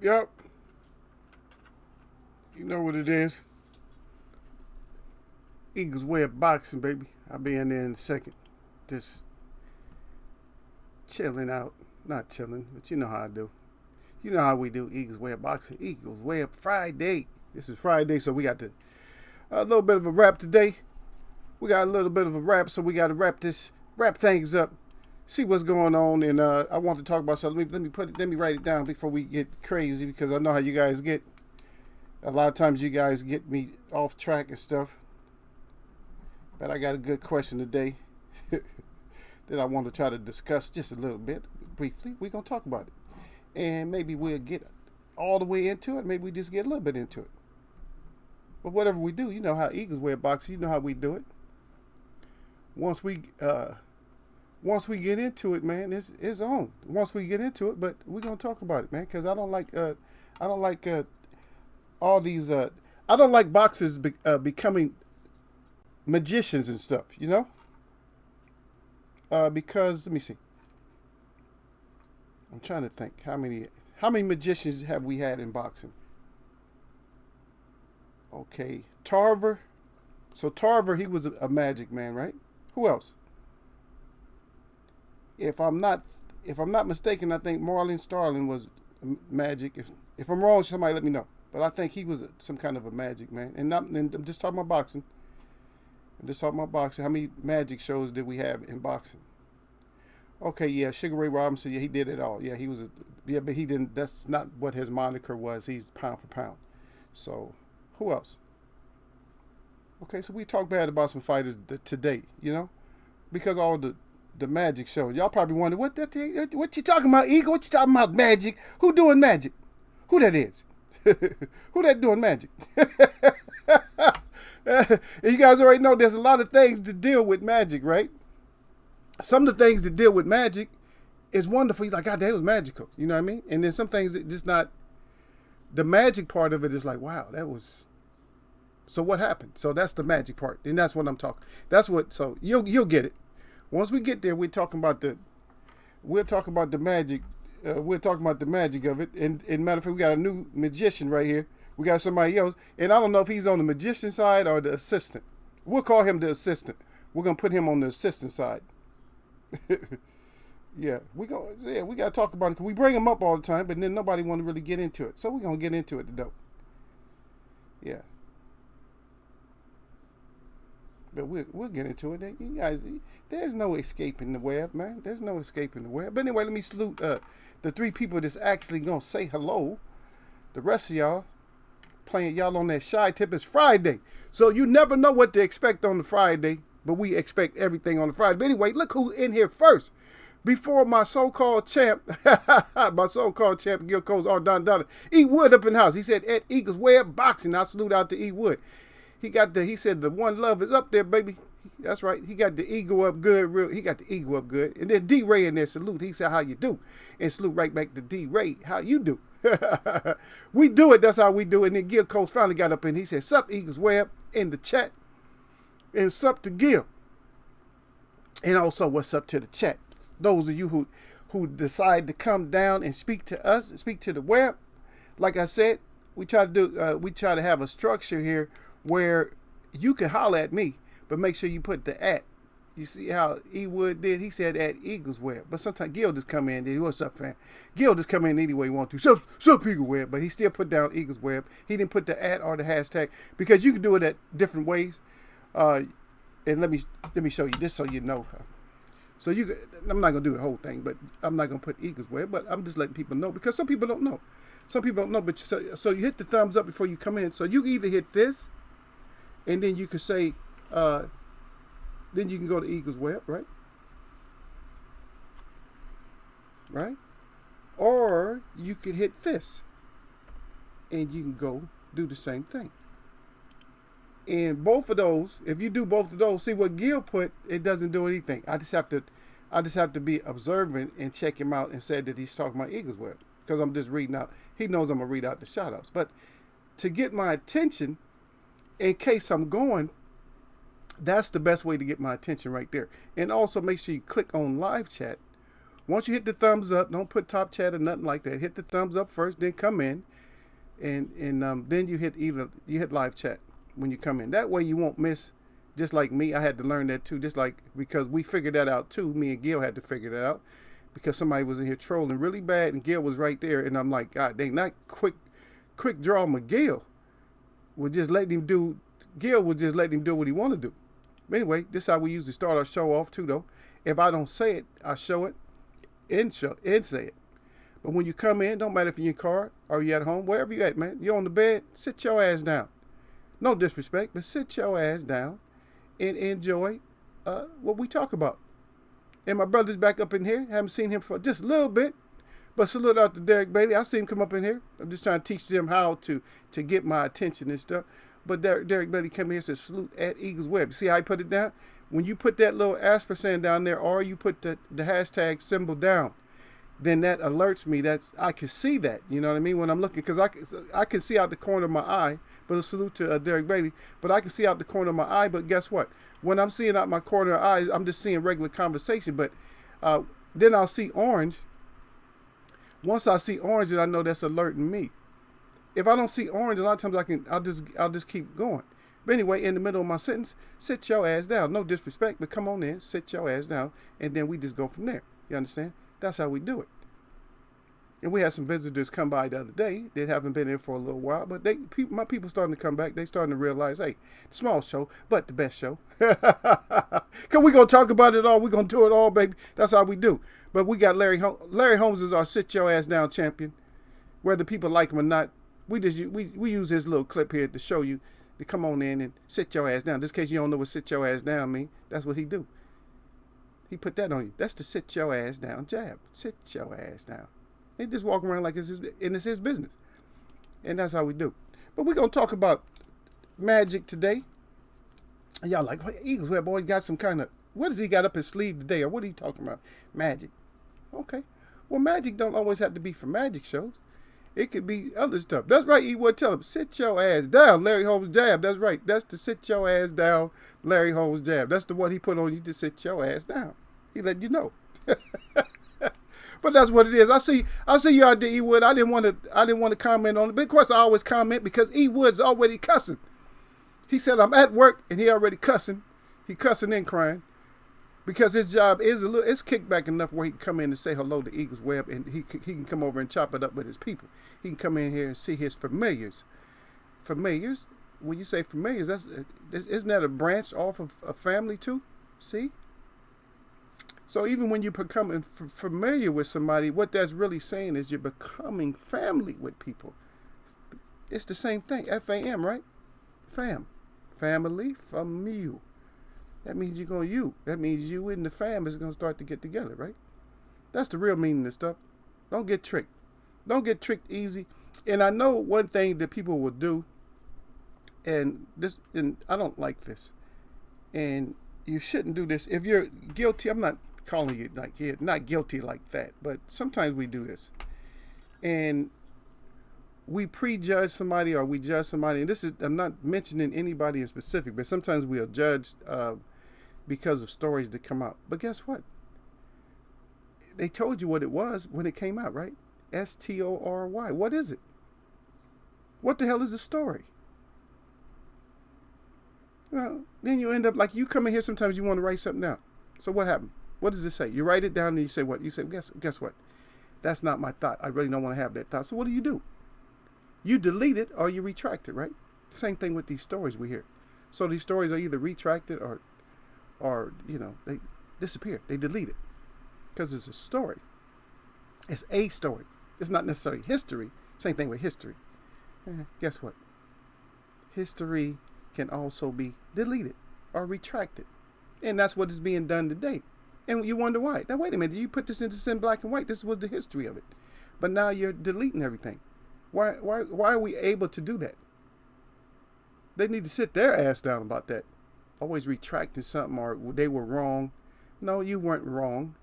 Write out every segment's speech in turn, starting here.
Yep. You know what it is. Eagles way of boxing, baby. I'll be in there in a second. Just chilling out. Not chilling, but you know how I do. You know how we do. Eagles way of boxing. Eagles way up Friday. This is Friday, so we got a little bit of a wrap today. We got a little bit of a wrap, so we got to wrap things up, see what's going on, and I want to talk about something. Let me write it down before we get crazy, because I know how you guys get. A lot of times you guys get me off track and stuff. But I got a good question today that I want to try to discuss just a little bit briefly. We're gonna talk about it, and maybe we'll get all the way into it. Maybe we just get a little bit into it. But whatever we do, you know how Eagles wear boxing. You know how we do it. Once we get into it, man, it's on. Once we get into it, but we're gonna talk about it, man, because I don't like all these. I don't like boxers becoming magicians and stuff, you know. Because let me see. I'm trying to think how many magicians have we had in boxing. Okay, Tarver. So Tarver, he was a magic man, right? Who else? If I'm not mistaken, I think Marlon Starling was magic. If I'm wrong, somebody let me know. But I think he was some kind of a magic man. And I'm just talking about boxing. How many magic shows did we have in boxing? Okay, yeah, Sugar Ray Robinson, yeah, he did it all. Yeah, but he didn't. That's not what his moniker was. He's pound for pound. So, who else? Okay, so we talk bad about some fighters today, you know, because all the magic shows. Y'all probably wonder what you talking about, Eagle? What you talking about, magic? Who doing magic? Who that is? Who that doing magic? You guys already know there's a lot of things to deal with magic, right? Some of the things to deal with magic is wonderful. You're like, God, that was magical. You know what I mean? And then some things that just not. The magic part of it is like, wow, that was. So what happened? So that's the magic part, and that's what I'm talking. That's what. So you'll get it. Once we get there, we'll talk about the magic. We're talking about the magic of it. And matter of fact, we got a new magician right here. We got somebody else, and I don't know if he's on the magician side or the assistant. We'll call him the assistant. We're gonna put him on the assistant side. Yeah, we gotta talk about it, because we bring him up all the time, but then nobody want to really get into it. So we're gonna get into it today. Yeah. But we'll get into it. You guys, there's no escaping the web, man. There's no escaping the web. But anyway, let me salute the three people that's actually gonna say hello. The rest of y'all playing y'all on that shy tip. It's Friday, so you never know what to expect on the Friday. But we expect everything on the Friday. But anyway, look who's in here first. Before my so-called champ, Gil Cole's Don Donner, E. Wood up in the house. He said at Eagles Web Boxing. I salute out to E. Wood. He said the one love is up there, baby. That's right. He got the ego up good. He got the ego up good. And then D. Ray in there salute. He said, how you do? And salute right back to D. Ray. How you do? We do it. That's how we do it. And then Gil Coach finally got up and he said, sup Eagles Web in the chat. And sup to Gil. And also what's up to the chat. Those of you who decide to come down and speak to us, speak to the web. Like I said, we try to have a structure here where you can holler at me, but make sure you put the at. You see how E. Wood did? He said at Eagles Web. But sometimes Gil just come in. What's up, fam? Gil just come in any way he want to. Sup Eagle Web. But he still put down Eagles Web. He didn't put the at or the hashtag, because you can do it at different ways. And let me show you this so you know. So I'm not gonna do the whole thing, but I'm not gonna put Eagles Web. But I'm just letting people know, because some people don't know. But so you hit the thumbs up before you come in. So you can either hit this, and then you can say, then you can go to Eagles Web, right? Right? Or you can hit this, and you can go do the same thing. And both of those, if you do both of those, see what Gil put, it doesn't do anything. I just have to be observant and check him out and say that he's talking about Eagles Web, because I'm just reading out. He knows I'm gonna read out the shout outs. But to get my attention, in case I'm going, that's the best way to get my attention right there. And also make sure you click on live chat Once you hit the thumbs up, don't put top chat or nothing like that. Hit the thumbs up first, then come in, and then you hit live chat when you come in. That way you won't miss. Just like me, I had to learn that too. Just like because we figured that out too. Me and Gil had to figure that out because somebody was in here trolling really bad, and Gil was right there, and I'm like, God dang, not quick draw McGill was just letting him do. Gil was just letting him do what he wanted to do. But anyway, this is how we usually start our show off too, though. If I don't say it, I show it and say it. But when you come in, don't matter if you're in your car or you're at home, wherever you're at, man, you're on the bed, sit your ass down. No disrespect, but sit your ass down and enjoy what we talk about. And my brother's back up in here. Haven't seen him for just a little bit. But salute out to Derek Bailey. I see him come up in here. I'm just trying to teach them how to get my attention and stuff. But Derek Bailey came here and said, salute at Eagles Web. See how I put it down? When you put that little aspercent down there, or you put the hashtag symbol down, then that alerts me. I can see that. You know what I mean? When I'm looking, because I can see out the corner of my eye. But a salute to Derek Bailey. But I can see out the corner of my eye. But guess what? When I'm seeing out my corner of eyes, I'm just seeing regular conversation. But then I'll see orange. Once I see orange, then I know that's alerting me. If I don't see orange, a lot of times I'll just keep going. But anyway, in the middle of my sentence, sit your ass down. No disrespect, but come on in, sit your ass down, and then we just go from there. You understand? That's how we do it. And we had some visitors come by the other day. They haven't been here for a little while, but my people starting to come back. They starting to realize, hey, small show, but the best show. Because we're going to talk about it all. We're going to do it all, baby. That's how we do. But we got Larry Holmes. Larry Holmes is our sit your ass down champion. Whether people like him or not, we use his little clip here to show you to come on in and sit your ass down. Just in case you don't know what sit your ass down mean, that's what he do. He put that on you. That's the sit your ass down jab. Sit your ass down. He just walk around like it's his business. And that's how we do. But we're going to talk about Magic today. And y'all like, Eagles Web boy got some kind of, what does he got up his sleeve today? Or what are he talking about? Magic. Okay. Well, Magic don't always have to be for magic shows. It could be other stuff. That's right, E would tell him, sit your ass down, Larry Holmes jab. That's right. That's the sit your ass down, Larry Holmes jab. That's the one he put on you to sit your ass down. He let you know. But that's what it is. I see you out there, E Wood. I didn't want to comment on it. But of course I always comment because E Wood's already cussing. He said I'm at work and he already cussing. He cussing and crying. Because his job is it's kickback enough where he can come in and say hello to Eagles Web, and he can come over and chop it up with his people. He can come in here and see his familiars. Familiars? When you say familiars, isn't that a branch off of a family too? See? So even when you become familiar with somebody, what that's really saying is you're becoming family with people. It's the same thing. F-A-M, right? Fam. Family, famille. That means you're going to you. That means you and the fam is going to start to get together, right? That's the real meaning of stuff. Don't get tricked. Don't get tricked easy. And I know one thing that people will do, and I don't like this, and you shouldn't do this. If you're guilty, I'm not calling you like you're not guilty like that, but sometimes we do this. And we prejudge somebody or we judge somebody. And this is, I'm not mentioning anybody in specific, but sometimes we are judged because of stories that come out. But guess what? They told you what it was when it came out, right? S-T-O-R-Y. What is it? What the hell is the story? Well, then you end up like you come in here sometimes you want to write something down. So what happened? What does it say? You write it down and you say what? You say, guess what? That's not my thought. I really don't want to have that thought. So what do? You delete it or you retract it, right? Same thing with these stories we hear. So these stories are either retracted or they disappear. They delete it because it's a story. It's a story. It's not necessarily history. Same thing with history. Guess what? History can also be deleted or retracted. And that's what is being done today. And you wonder why. Now, wait a minute. You put this in black and white. This was the history of it. But now you're deleting everything. Why are we able to do that? They need to sit their ass down about that. Always retracting something or they were wrong. No, you weren't wrong.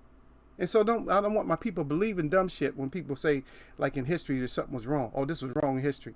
And so I don't want my people believing dumb shit when people say, like in history, that something was wrong. Oh, this was wrong in history.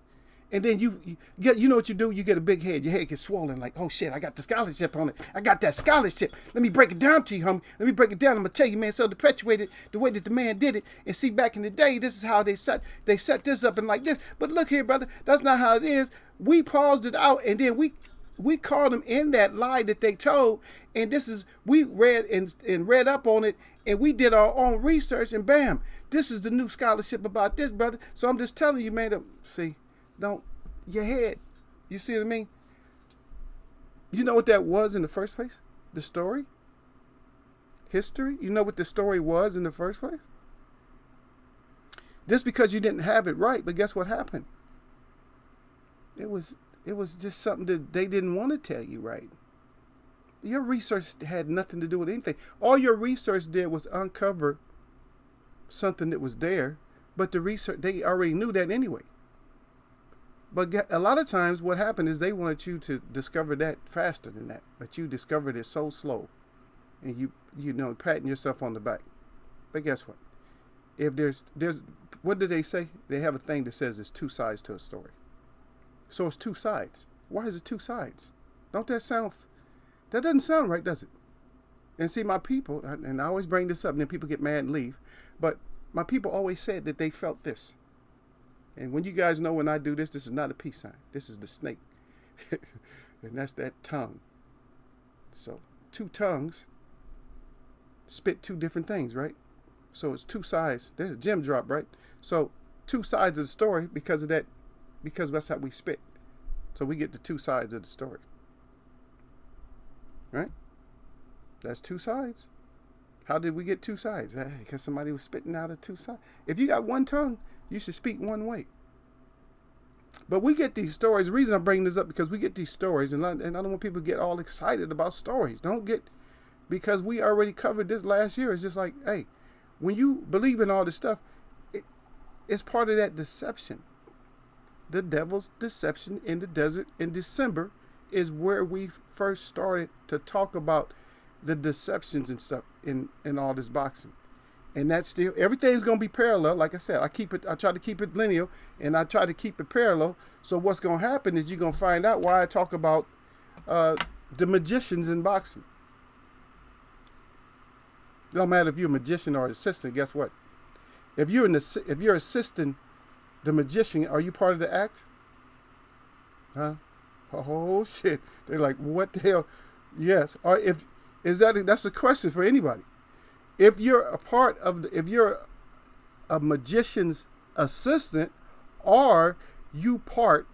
And then you get, you know what you do? You get a big head. Your head gets swollen. Like, oh shit, I got the scholarship on it. I got that scholarship. Let me break it down to you, homie. Let me break it down. I'm gonna tell you, man. So perpetuated the way that the man did it. And see, back in the day, this is how they set this up and like this. But look here, brother. That's not how it is. We paused it out, and then we called them in that lie that they told. And this is, we read and read up on it, and we did our own research, and bam, this is the new scholarship about this, brother. So I'm just telling you, man. See. Don't, your head, you see what I mean? You know what that was in the first place? The story? History? You know what the story was in the first place? Just because you didn't have it right, but guess what happened? It was just something that they didn't want to tell you right. Your research had nothing to do with anything. All your research did was uncover something that was there, but the research, they already knew that anyway. But a lot of times what happened is they wanted you to discover that faster than that. But you discovered it so slow. And you know, patting yourself on the back. But guess what? If there's what do they say? They have a thing that says there's two sides to a story. So it's two sides. Why is it two sides? That doesn't sound right, does it? And see, my people, and I always bring this up and then people get mad and leave. But my people always said that they felt this. And when you guys know when I do this, this is not a peace sign. This is the snake. And that's that tongue. So two tongues spit two different things, right? So it's two sides. There's a gem drop, right? So two sides of the story because of that, because that's how we spit. So we get the two sides of the story. Right? That's two sides. How did we get two sides? Because somebody was spitting out of two sides. If you got one tongue, you should speak one way. But we get these stories. The reason I'm bringing this up because we get these stories, and I don't want people to get all excited about stories. Don't get, because we already covered this last year. It's just like, hey, when you believe in all this stuff, it's part of that deception. The devil's deception in the desert in December is where we first started to talk about the deceptions and stuff in all this boxing. And that's still, everything's going to be parallel. Like I said, I try to keep it linear, and I try to keep it parallel. So what's going to happen is you're going to find out why I talk about the magicians in boxing. It don't matter if you're a magician or an assistant. Guess what? If you're assisting the magician, are you part of the act? Huh? Oh shit! They're like, what the hell? Yes. Or that's a question for anybody. If you're if you're a magician's assistant, are you part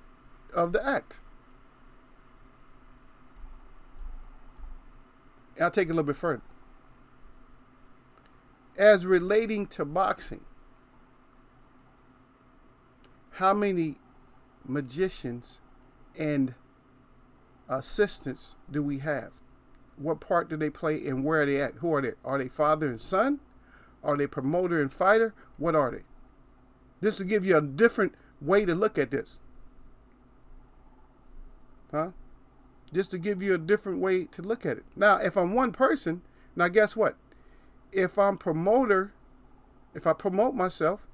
of the act? And I'll take it a little bit further. As relating to boxing, how many magicians and assistants do we have? What part do they play and where are they at? Who are they? Are they father and son? Are they promoter and fighter? What are they? This will give you a different way to look at this. Huh? Just to give you a different way to look at it. Now, if I'm one person, now guess what? If I'm promoter, if I promote myself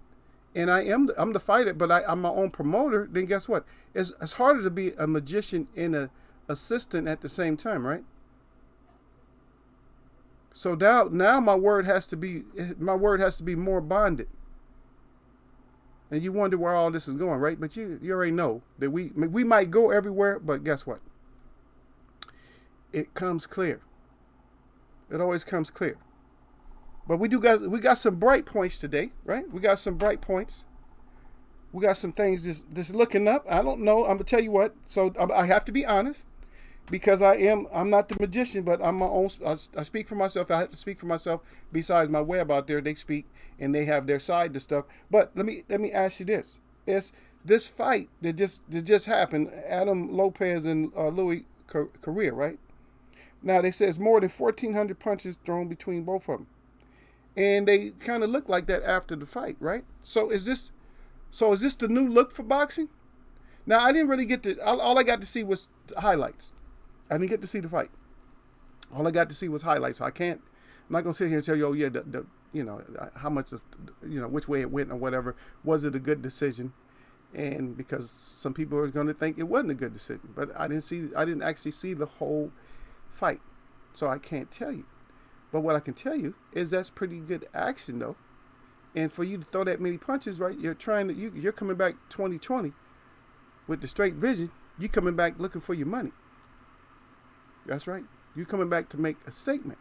and I'm the fighter, but I'm my own promoter, then guess what? It's harder to be a magician and an assistant at the same time, right? So now my word has to be more bonded. And you wonder where all this is going, right? But you already know that we might go everywhere, but guess what? It comes clear. It always comes clear. But we got some bright points today, right? We got some bright points. We got some things just looking up. I don't know. I'm gonna tell you what. So I have to be honest. Because I'm not the magician, but I'm my own. I speak for myself. I have to speak for myself. Besides my web out there, they speak and they have their side to stuff. But let me ask you this: is this fight that just happened, Adam Lopez and Louis Correa, right? Now they say it's more than 1,400 punches thrown between both of them, and they kind of look like that after the fight, right? So is this the new look for boxing? Now I didn't really get to. All I got to see was highlights. I didn't get to see the fight. All I got to see was highlights. So I'm not gonna sit here and tell you, oh yeah, how much of, which way it went or whatever. Was it a good decision? and because some people are going to think it wasn't a good decision, but I didn't actually see the whole fight, so I can't tell you. But what I can tell you is that's pretty good action though, and for you to throw that many punches, right? You're coming back 2020 with the straight vision. You coming back looking for your money. That's right. You coming back to make a statement,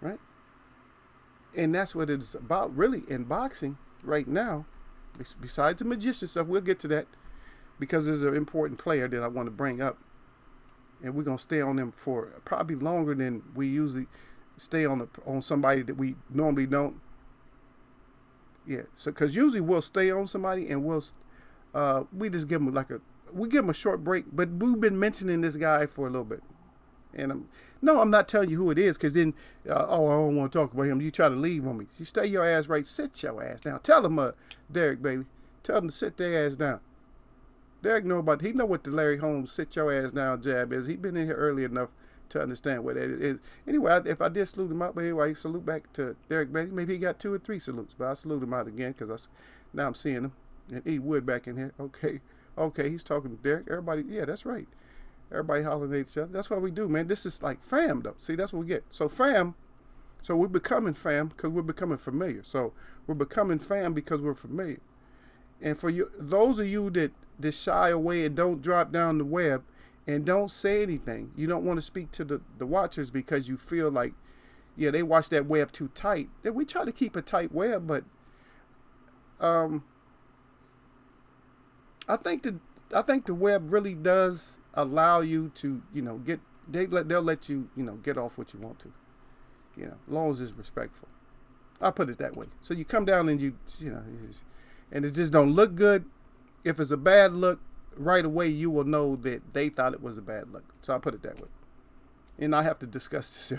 right? And that's what it's about, really, in boxing right now. Besides the magician stuff, we'll get to that because there's an important player that I want to bring up, and we're gonna stay on them for probably longer than we usually stay on somebody that we normally don't. Yeah, so because usually we'll stay on somebody and we just give them a short break, but we've been mentioning this guy for a little bit, and I'm not telling you who it is, because then I don't want to talk about him. You try to leave on me. You stay your ass right. Sit your ass down. Tell him, Derek, baby. Tell him to sit their ass down. Derek know what the Larry Holmes sit your ass down jab is. He been in here early enough to understand what that is. Anyway, if I did salute him out, but anyway, salute back to Derek Bailey. Maybe he got 2 or 3 salutes, but I salute him out again because now I'm seeing him. And E. Wood back in here. Okay, he's talking to Derek. Everybody, yeah, that's right. Everybody hollering at each other. That's what we do, man. This is like fam, though. See, that's what we get. So we're becoming fam because we're becoming familiar. So we're becoming fam because we're familiar. And for you, those of you that shy away and don't drop down the web and don't say anything, you don't want to speak to the watchers because you feel like, yeah, they watch that web too tight. Then we try to keep a tight web, but I think the web really does allow you to, they'll let you, get off what you want to, as long as it's respectful. I'll put it that way. So you come down and and it just don't look good. If it's a bad look, right away you will know that they thought it was a bad look. So I'll put it that way. And I have to discuss this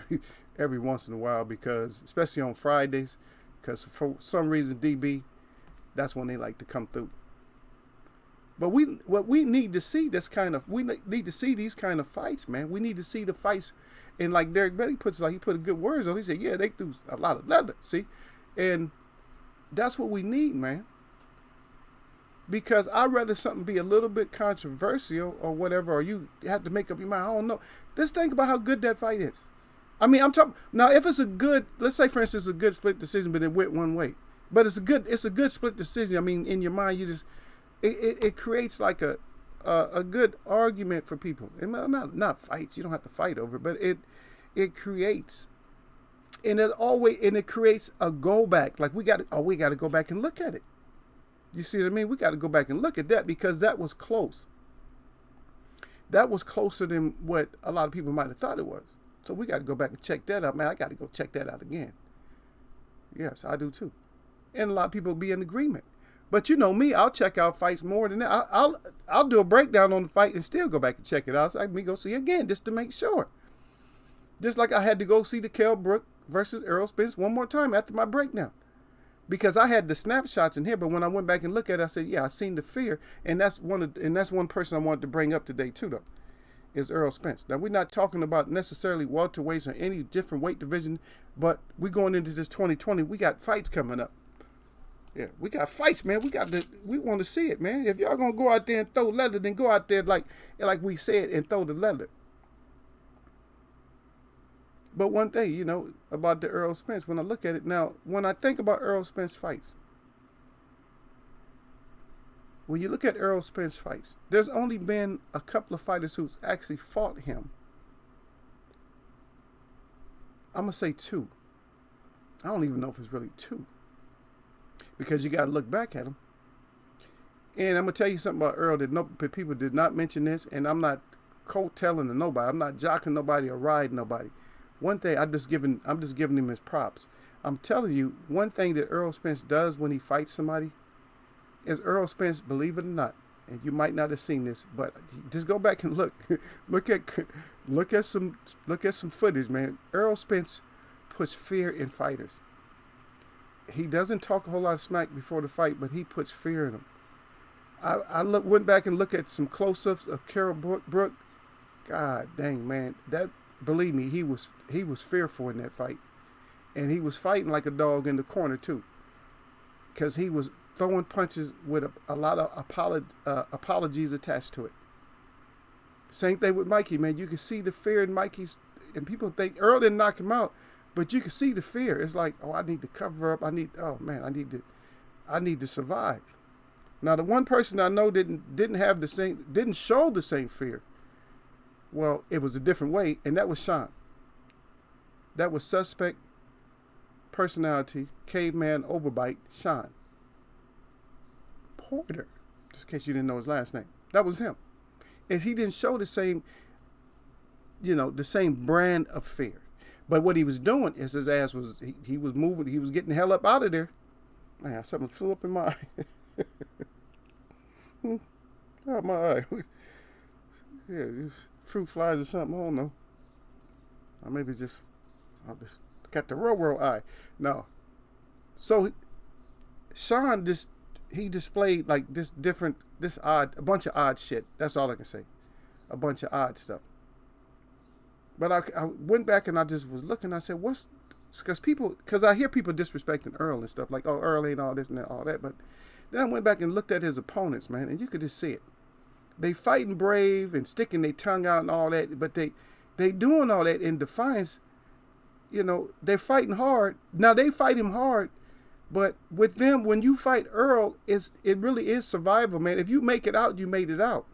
every once in a while, because especially on Fridays, because for some reason DB, that's when they like to come through. But we need to see these kind of fights, man. We need to see the fights, and like Derek Betty he put a good words on. He said, yeah, they threw a lot of leather, see, and that's what we need, man. Because I'd rather something be a little bit controversial or whatever, or you have to make up your mind. I don't know. Just think about how good that fight is. I mean, I'm talking now. If it's a good, let's say for instance, a good split decision, but it went one way, but it's a good split decision. I mean, in your mind, you just. It creates like a good argument for people. And not fights. You don't have to fight over it, but it creates, and it creates a go back. Like we got to go back and look at it. You see what I mean? We got to go back and look at that because that was close. That was closer than what a lot of people might have thought it was. So we got to go back and check that out, man. I got to go check that out again. Yes, I do too. And a lot of people be in agreement. But you know me, I'll check out fights more than that. I'll do a breakdown on the fight and still go back and check it out. So I can go see it again just to make sure. Just like I had to go see the Kell Brook versus Errol Spence one more time after my breakdown. Because I had the snapshots in here, but when I went back and looked at it, I said, yeah, I seen the fear. And that's one person I wanted to bring up today too, though, is Errol Spence. Now, we're not talking about necessarily welterweights or any different weight division, but we're going into this 2020. We got fights coming up. Yeah, we got fights, man. We want to see it, man. If y'all gonna go out there and throw leather, then go out there like we said and throw the leather. But one thing, about the Errol Spence, when I look at it now, when I think about Errol Spence fights, when you look at Errol Spence fights, there's only been a couple of fighters who's actually fought him. I'm gonna say 2. I don't even know if it's really 2. Because you got to look back at him. And I'm going to tell you something about Earl that people did not mention this, and I'm not coattailing to nobody. I'm not jocking nobody or riding nobody. One thing, I'm just giving him his props. I'm telling you, one thing that Errol Spence does when he fights somebody is Errol Spence, believe it or not, and you might not have seen this, but just go back and look. look at some footage, man. Errol Spence puts fear in fighters. He doesn't talk a whole lot of smack before the fight, but he puts fear in them. I went back and looked at some close-ups of Kell Brook. God dang, man, believe me, he was fearful in that fight, and he was fighting like a dog in the corner too, because he was throwing punches with a lot of apologies attached to it. Same thing with Mikey, man. You can see the fear in Mikey's, and people think Earl didn't knock him out, but you can see the fear. It's like, oh, I need to cover up. I need to survive. Now, the one person I know didn't show the same fear. Well, it was a different way, and that was Sean. That was suspect personality, caveman overbite, Sean Porter. Just in case you didn't know his last name. That was him. And he didn't show the same brand of fear. But what he was doing is his ass was, he was moving, he was getting the hell up out of there. Man, something flew up in my eye. Oh, my eye. Yeah, fruit flies or something, I don't know. Or maybe I'll just got the real eye. No. So Sean he displayed like a bunch of odd shit. That's all I can say. A bunch of odd stuff. But I went back and I just was looking. I said, because I hear people disrespecting Earl and stuff like, oh, Earl ain't all this and all that. But then I went back and looked at his opponents, man, and you could just see it. They fighting brave and sticking their tongue out and all that, but they doing all that in defiance. They're fighting hard. Now they fight him hard, but with them, when you fight Earl, it really is survival, man. If you make it out, you made it out.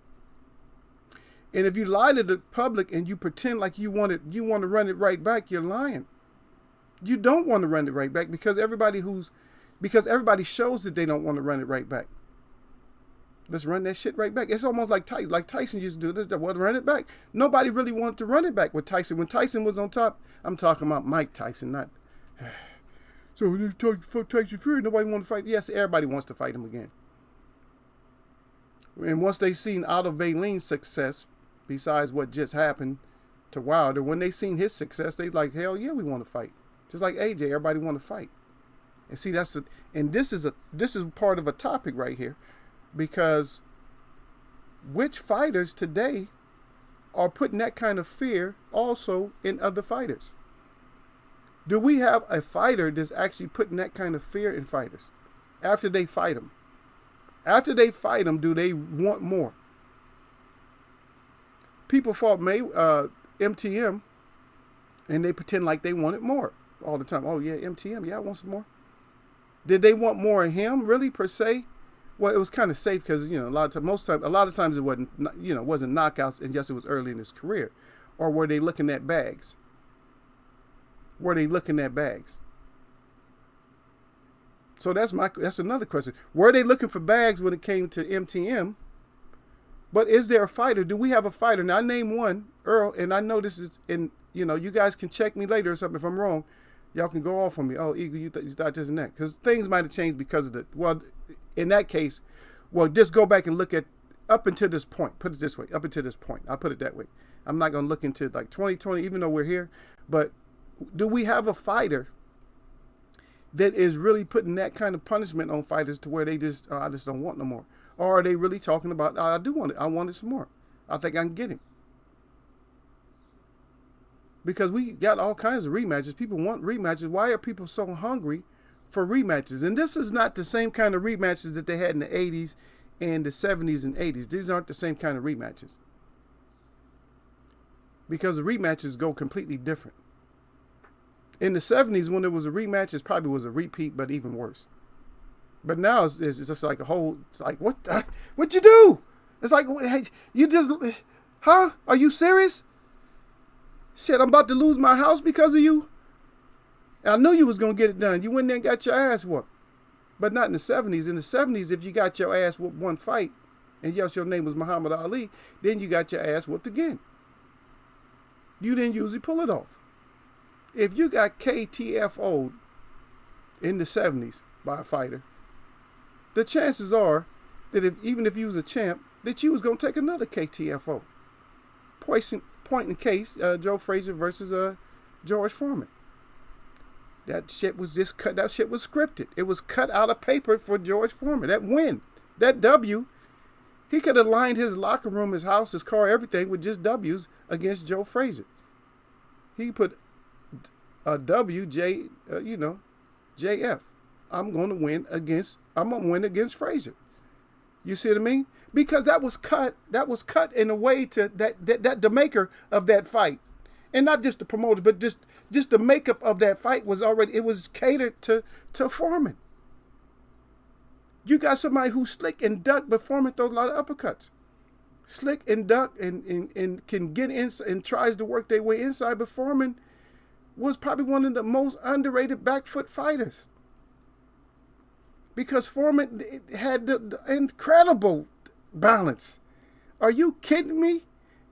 And if you lie to the public and you pretend like you want to run it right back, you're lying. You don't want to run it right back because everybody shows that they don't want to run it right back. Let's run that shit right back. It's almost like Tyson used to do this. Well, run it back. Nobody really wanted to run it back with Tyson. When Tyson was on top, I'm talking about Mike Tyson, not. So when you talk Tyson Fury, nobody wanted to fight. Yes, everybody wants to fight him again. And once they seen Otto Valen's success, besides what just happened to Wilder, when they seen his success, they like, hell yeah, we want to fight. Just like AJ, everybody want to fight. And see, this is part of a topic right here, because which fighters today are putting that kind of fear also in other fighters? Do we have a fighter that's actually putting that kind of fear in fighters after they fight them? After they fight them, do they want more? People fought MTM, and they pretend like they wanted more all the time. Oh yeah, MTM, yeah, I want some more. Did they want more of him, really, per se? Well, it was kind of safe because a lot of times it wasn't knockouts, and yes, it was early in his career. Or were they looking at bags? So that's another question. Were they looking for bags when it came to MTM? But is there a fighter? Do we have a fighter? Now I name one, Earl, and I know this is you guys can check me later or something if I'm wrong. Y'all can go off on me. Oh, Eagle, you thought this and that. Because things might have changed because of in that case, just go back and look at up until this point. Put it this way, up until this point. I'll put it that way. I'm not going to look into like 2020, even though we're here. But do we have a fighter that is really putting that kind of punishment on fighters to where they just, I just don't want no more? Or are they really talking about, I do want it. I wanted some more. I think I can get him. Because we got all kinds of rematches. People want rematches. Why are people so hungry for rematches? And this is not the same kind of rematches that they had in the 80s and the 70s and 80s. These aren't the same kind of rematches. Because the rematches go completely different. In the 70s, when there was a rematch, it probably was a repeat, but even worse. But now it's just like it's like, what'd you do? It's like, hey, you just, huh? Are you serious? Shit, I'm about to lose my house because of you. And I knew you was going to get it done. You went there and got your ass whooped. But not in the 70s. In the 70s, if you got your ass whooped one fight, and yes, your name was Muhammad Ali, then you got your ass whooped again. You didn't usually pull it off. If you got KTFO'd in the 70s by a fighter, the chances are that even if you was a champ, that you was going to take another KTFO. Point in case, Joe Frazier versus George Foreman. That shit was just cut. That shit was scripted. It was cut out of paper for George Foreman. That win, that W, he could have lined his locker room, his house, his car, everything with just W's against Joe Frazier. He put a W, JF. I'm going to win against Frazier. You see what I mean? Because that was cut in a way to that the maker of that fight, and not just the promoter, but just the makeup of that fight it was catered to Foreman. You got somebody who's slick and duck, but Foreman throws a lot of uppercuts. Slick and duck and can get in and tries to work their way inside, but Foreman was probably one of the most underrated back foot fighters. Because Foreman had the incredible balance. Are you kidding me?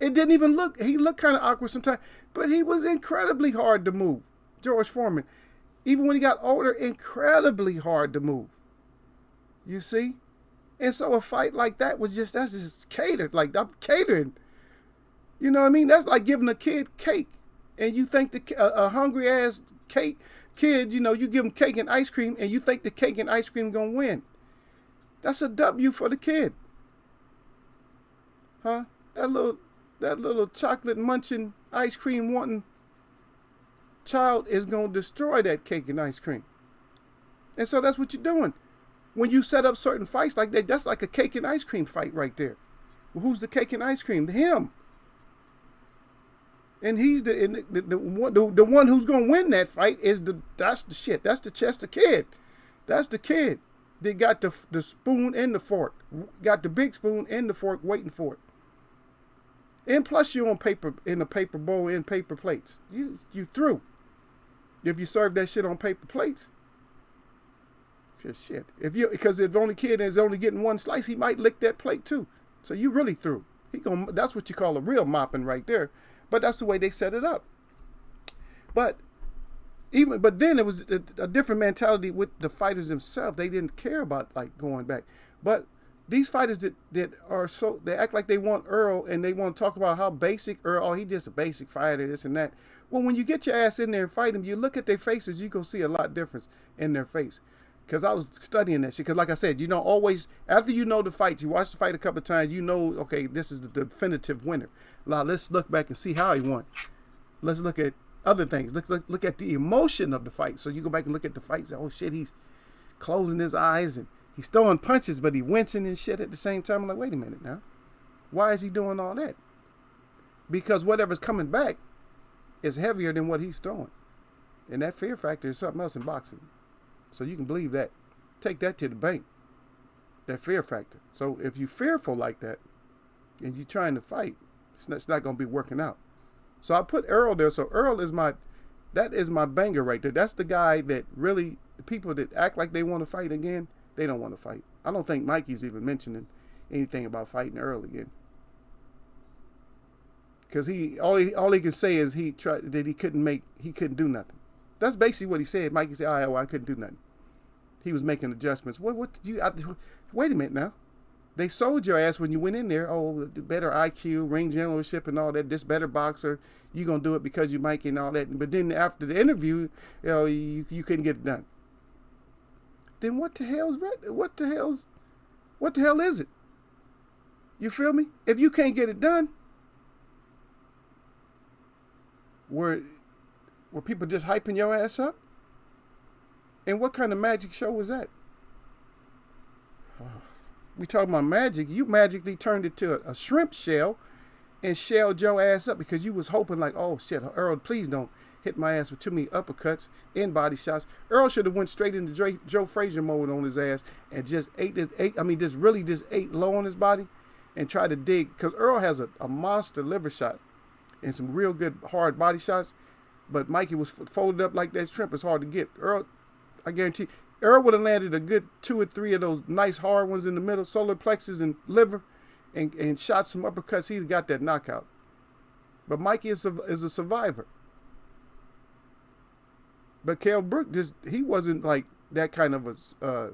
It didn't even look, he looked kind of awkward sometimes, but he was incredibly hard to move. George Foreman, even when he got older, incredibly hard to move. You see? And so a fight like that that's just catered. Like, I'm catering. You know what I mean? That's like giving a kid cake. And you think a hungry ass kid, you give him cake and ice cream, and you think the cake and ice cream gonna win. That's a W for the kid. Huh? That little chocolate munching, ice cream wanting child is gonna destroy that cake and ice cream. And so that's what you're doing. When you set up certain fights like that, that's like a cake and ice cream fight right there. Well, who's the cake and ice cream? Him. And he's the one who's gonna win that fight that's the shit. That's the Chester kid. That's the kid. They got the spoon and the fork. Got the big spoon and the fork waiting for it. And plus you're on paper, in a paper bowl and paper plates. You through. If you serve that shit on paper plates. Just shit. Because if the only kid is only getting one slice, he might lick that plate too. So you really through. That's what you call a real mopping right there. But that's the way they set it up. But then it was a different mentality with the fighters themselves. They didn't care about like going back. But these fighters that are they act like they want Earl, and they want to talk about how basic Earl, he's just a basic fighter, this and that. Well, when you get your ass in there and fight them, you look at their faces, you gonna see a lot difference in their face. Because I was studying that shit. Because like I said, you don't always, after you know the fight, you watch the fight a couple of times, you know, okay, this is the definitive winner. Now let's look back and see how he won. Let's look at other things. Look at the emotion of the fight. So you go back and look at the fight and say, oh shit, he's closing his eyes and he's throwing punches, but he wincing and shit at the same time. I'm like, wait a minute now. Why is he doing all that? Because whatever's coming back is heavier than what he's throwing. And that fear factor is something else in boxing. So you can believe that. Take that to the bank. That fear factor. So if you're fearful like that and you're trying to fight, it's not going to be working out. So I put Earl there. So Earl is my banger right there. That's the guy that really, the people that act like they want to fight again, they don't want to fight. I don't think Mikey's even mentioning anything about fighting Earl again. Because all he can say is he couldn't do nothing. That's basically what he said. Mikey said, I couldn't do nothing. He was making adjustments. What did you, wait a minute now. They sold your ass when you went in there. Oh, the better IQ, ring generalship and all that. This better boxer. You going to do it because you Mikey and all that. But then after the interview, you couldn't get it done. Then what the hell is it? You feel me? If you can't get it done, were people just hyping your ass up? And what kind of magic show was that? We talking about magic. You magically turned it to a shrimp shell and shelled your ass up because you was hoping like, oh shit, Earl, please don't hit my ass with too many uppercuts and body shots. Earl should have went straight into Joe Frazier mode on his ass and just ate low on his body and tried to dig. Because Earl has a monster liver shot and some real good hard body shots. But Mikey was folded up like that shrimp. It's hard to get. Earl, I guarantee, Earl would have landed a good 2 or 3 of those nice hard ones in the middle, solar plexus and liver, and shot some uppercuts. He'd got that knockout. But Mikey is a survivor. But Kell Brook, he wasn't like that kind of a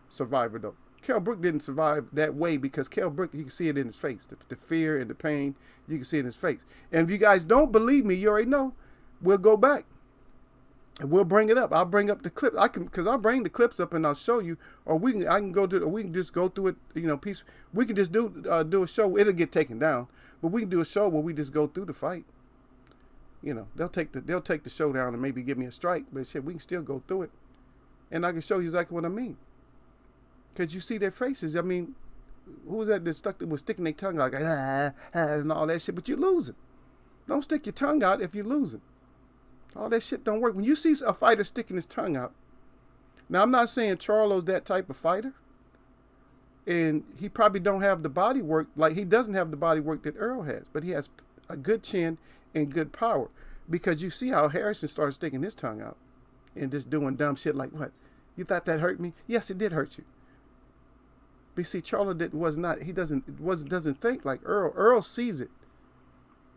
survivor though. Kell Brook didn't survive that way because Kell Brook, you can see it in his face. The fear and the pain, you can see it in his face. And if you guys don't believe me, you already know. We'll go back and we'll bring it up. I'll bring up the clip. Because I'll bring the clips up and I'll show you, or we can just go through it, piece. We can just do a show. It'll get taken down, but we can do a show where we just go through the fight. They'll take the show down and maybe give me a strike, but shit, we can still go through it. And I can show you exactly what I mean. Because you see their faces. I mean, who was that was sticking their tongue out like, and all that shit, but you're losing. Don't stick your tongue out if you're losing. All that shit don't work. When you see a fighter sticking his tongue out, now I'm not saying Charlo's that type of fighter, and he probably don't have the body work, like he doesn't have the body work that Earl has, but he has a good chin and good power. Because you see how Harrison started sticking his tongue out and just doing dumb shit like, what? You thought that hurt me? Yes, it did hurt you. But see, Charlo doesn't think like Earl. Earl sees it.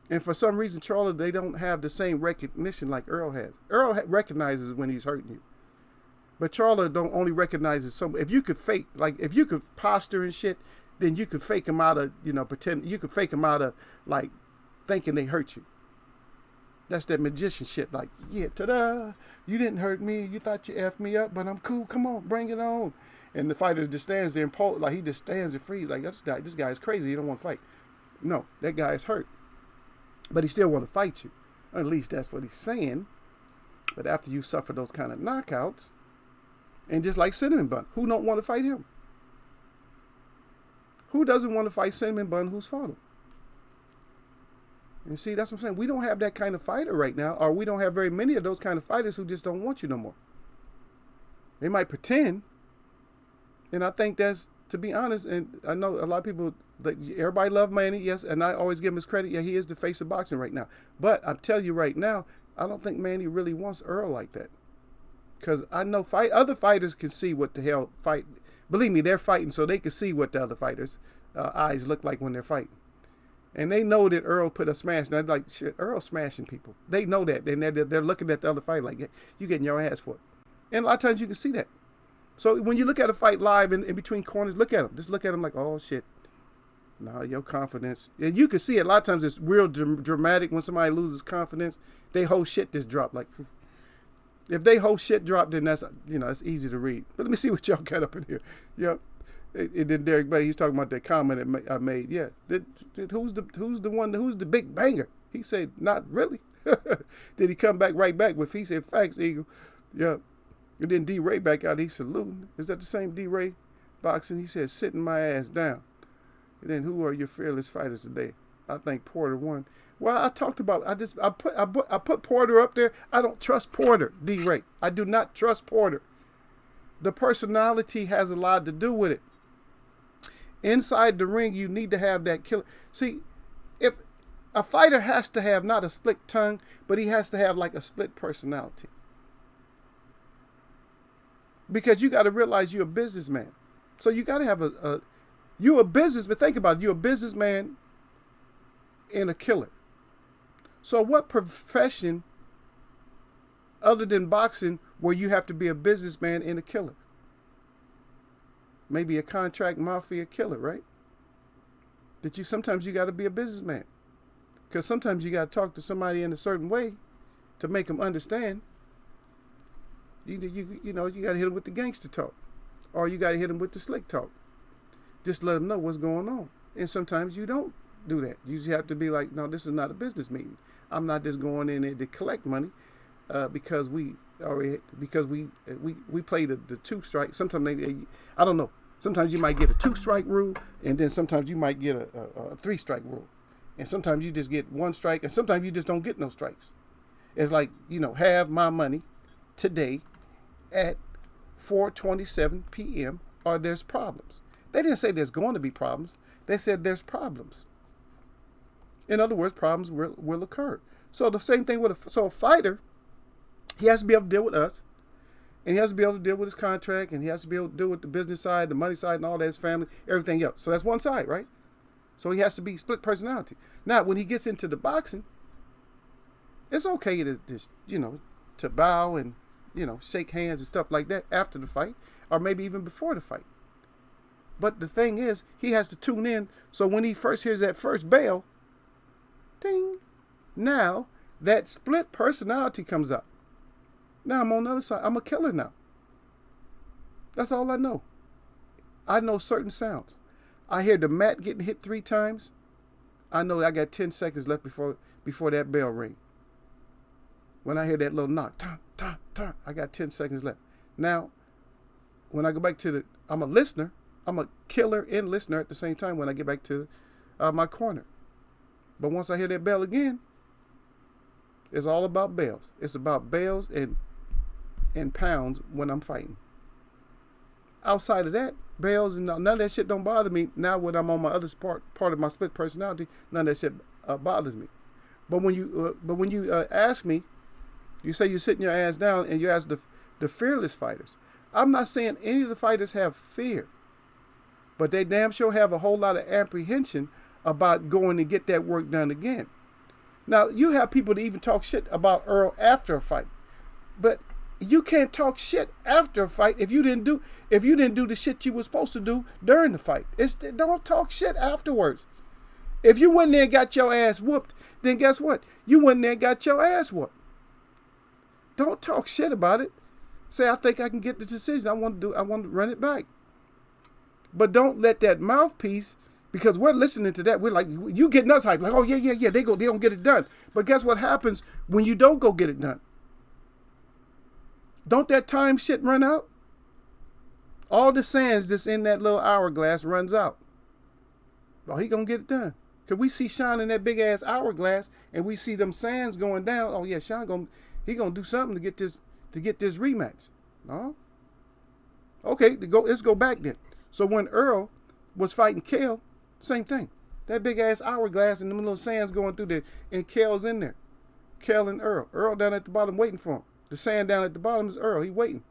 And for some reason, Charlo, they don't have the same recognition like Earl has. Earl recognizes when he's hurting you. But Charlo don't only recognize it. So if you could fake, like if you could posture and shit, then you could fake them out of, pretend, you could fake them out of like thinking they hurt you. That's that magician shit. Like, yeah, ta-da, you didn't hurt me. You thought you effed me up, but I'm cool. Come on, bring it on. And the fighter just stands there and like he just stands and frees. Like, this guy is crazy. He don't want to fight. No, that guy is hurt. But he still want to fight you. At least that's what he's saying. But after you suffer those kind of knockouts, and just like Cinnamon Bun, who don't want to fight him? Who doesn't want to fight Cinnamon Bun who's fought him? And see, that's what I'm saying. We don't have that kind of fighter right now, or we don't have very many of those kind of fighters who just don't want you no more. They might pretend. And I think that's, to be honest, and I know a lot of people, everybody love Manny, yes, and I always give him his credit. Yeah, he is the face of boxing right now. But I'm telling you right now, I don't think Manny really wants Earl like that. Because I know other fighters can see what the hell fight. Believe me, they're fighting so they can see what the other fighters' eyes look like when they're fighting. And they know that Earl put a smash. Now, like, shit, Earl's smashing people. They know that. And they're looking at the other fighter like, you getting your ass for it. And a lot of times you can see that. So when you look at a fight live in between corners, look at them. Just look at them like, oh, shit. Nah, your confidence. And you can see it. A lot of times it's real dramatic when somebody loses confidence. They whole shit just drop. Like, if they whole shit drop, then that's, it's easy to read. But let me see what y'all got up in here. Yep. And then Derek Bay, he's talking about that comment I made. Yeah, who's the big banger? He said, not really. Did he come back right back with? He said, facts, Eagle. Yeah. And then D Ray back out. He's saluting. Is that the same D Ray boxing? He said, sitting my ass down. And then who are your fearless fighters today? I think Porter won. Well, I talked about. I put Porter up there. I don't trust Porter, D Ray. I do not trust Porter. The personality has a lot to do with it. Inside the ring, you need to have that killer. See, if a fighter has to have not a split tongue, but he has to have like a split personality. Because you got to realize you're a businessman. So you got to have you're a businessman. Think about it. You're a businessman and a killer. So what profession other than boxing where you have to be a businessman and a killer? Maybe a contract mafia killer, right? Sometimes you got to be a businessman. Because sometimes you got to talk to somebody in a certain way to make them understand. You got to hit them with the gangster talk. Or you got to hit them with the slick talk. Just let them know what's going on. And sometimes you don't do that. You just have to be like, no, this is not a business meeting. I'm not just going in there to collect money because we play the two strike. Sometimes I don't know. Sometimes you might get a 2-strike rule, and then sometimes you might get a 3-strike rule. And sometimes you just get 1 strike, and sometimes you just don't get no strikes. It's like, have my money today at 4:27 p.m. or there's problems. They didn't say there's going to be problems. They said there's problems. In other words, problems will occur. So the same thing with a fighter, he has to be able to deal with us. And he has to be able to deal with his contract, and he has to be able to deal with the business side, the money side, and all that, his family, everything else. So that's one side, right? So he has to be split personality. Now, when he gets into the boxing, it's okay to just, to bow and, shake hands and stuff like that after the fight, or maybe even before the fight. But the thing is, he has to tune in. So when he first hears that first bell, ding, now that split personality comes up. Now I'm on the other side. I'm a killer now. That's all I know. I know certain sounds. I hear the mat getting hit 3 times. I know I got 10 seconds left before that bell ring. When I hear that little knock, I got 10 seconds left. Now, when I go back to I'm a listener. I'm a killer and listener at the same time when I get back to my corner. But once I hear that bell again, it's all about bells. It's about bells and pounds when I'm fighting. Outside of that, bells and none of that shit don't bother me. Now when I'm on my other part of my split personality, none of that shit bothers me. But when you ask me, you say you're sitting your ass down and you ask the fearless fighters. I'm not saying any of the fighters have fear, but they damn sure have a whole lot of apprehension about going and get that work done again. Now, you have people that even talk shit about Earl after a fight, but you can't talk shit after a fight if you didn't do the shit you were supposed to do during the fight. Don't talk shit afterwards. If you went there and got your ass whooped, then guess what? You went there and got your ass whooped. Don't talk shit about it. Say, I think I can get the decision. I want to run it back. But don't let that mouthpiece, because we're listening to that. We're like, you getting us hyped. Like, oh, yeah. They don't get it done. But guess what happens when you don't go get it done? Don't that time shit run out? All the sands that's in that little hourglass runs out. Oh, he gonna get it done. Cause we see Sean in that big ass hourglass and we see them sands going down. Oh yeah, Sean gonna do something to get this rematch. No? Okay, let's go back then. So when Earl was fighting Kale, same thing. That big ass hourglass and them little sands going through there, and Kale's in there. Kale and Earl. Earl down at the bottom waiting for him. The sand down at the bottom is Earl. He waiting.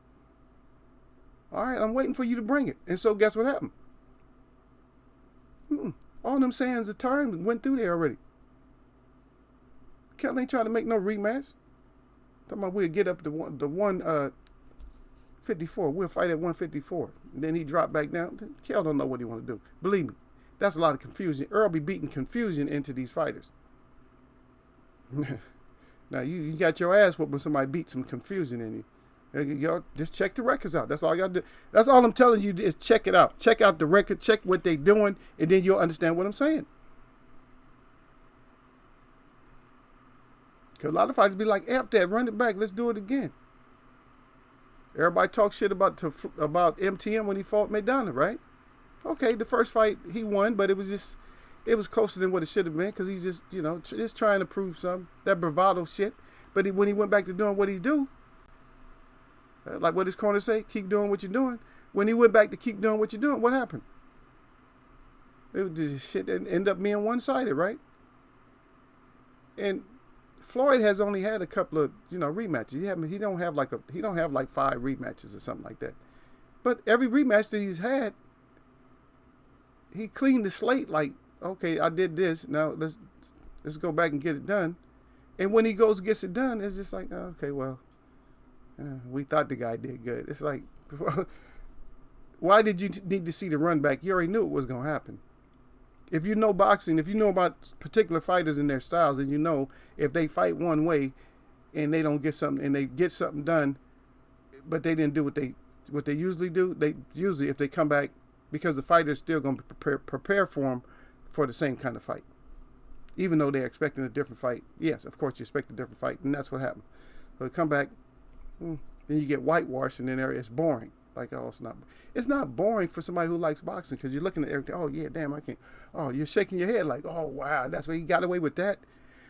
All right, I'm waiting for you to bring it. And so guess what happened? All them sands of time went through there already. Kale ain't trying to make no rematch. Talking about we'll get up to 154. We'll fight at 154. And then he dropped back down. Kale don't know what he want to do. Believe me, that's a lot of confusion. Earl be beating confusion into these fighters. Now, you got your ass whooped when somebody beat some confusion in you. Y'all just check the records out. That's all y'all do. That's all I'm telling you is check it out. Check out the record. Check what they doing, and then you'll understand what I'm saying. Because a lot of fighters be like, F that, run it back. Let's do it again. Everybody talks shit about MTM when he fought McDonough, right? Okay, the first fight he won, but it was closer than what it should have been because he's just trying to prove something. That bravado shit. But when he went back to doing what he do, like what his corner say, keep doing what you're doing. When he went back to keep doing what you're doing, what happened? It was just shit that ended up being one-sided, right? And Floyd has only had a couple of rematches. He don't have like 5 rematches or something like that. But every rematch that he's had, he cleaned the slate. Like, okay, I did this. Now let's go back and get it done. And when he goes and gets it done, it's just like, okay, well, we thought the guy did good. It's like, why did you need to see the run back? You already knew it was going to happen. If you know boxing, if you know about particular fighters and their styles, and you know if they fight one way and they don't get something, and they get something done, but they didn't do what they usually do, they usually, if they come back, because the fighter is still going to prepare for them for the same kind of fight. Even though they're expecting a different fight. Yes, of course you expect a different fight, and that's what happened. So they come back, then you get whitewashed, and then it's boring. Like, oh, it's not boring for somebody who likes boxing, because you're looking at everything. Oh yeah, damn, I can't. Oh, you're shaking your head like, oh wow, that's why he got away with that.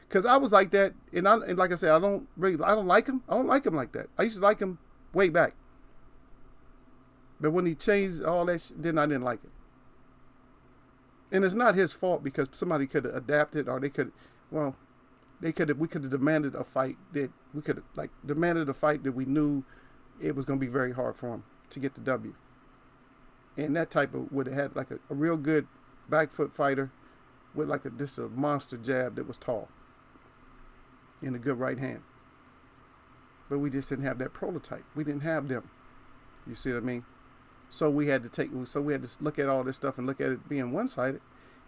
Because I was like that, and like I said, I don't like him. I don't like him like that. I used to like him way back, but when he changed all that, then I didn't like it. And it's not his fault, because somebody could have adapted, or we could have demanded a fight that we knew it was going to be very hard for him to get the W. And that type of would have had like a real good back foot fighter with like a monster jab that was tall and a good right hand. But we just didn't have that prototype. We didn't have them. You see what I mean? So we had to look at all this stuff and look at it being one-sided.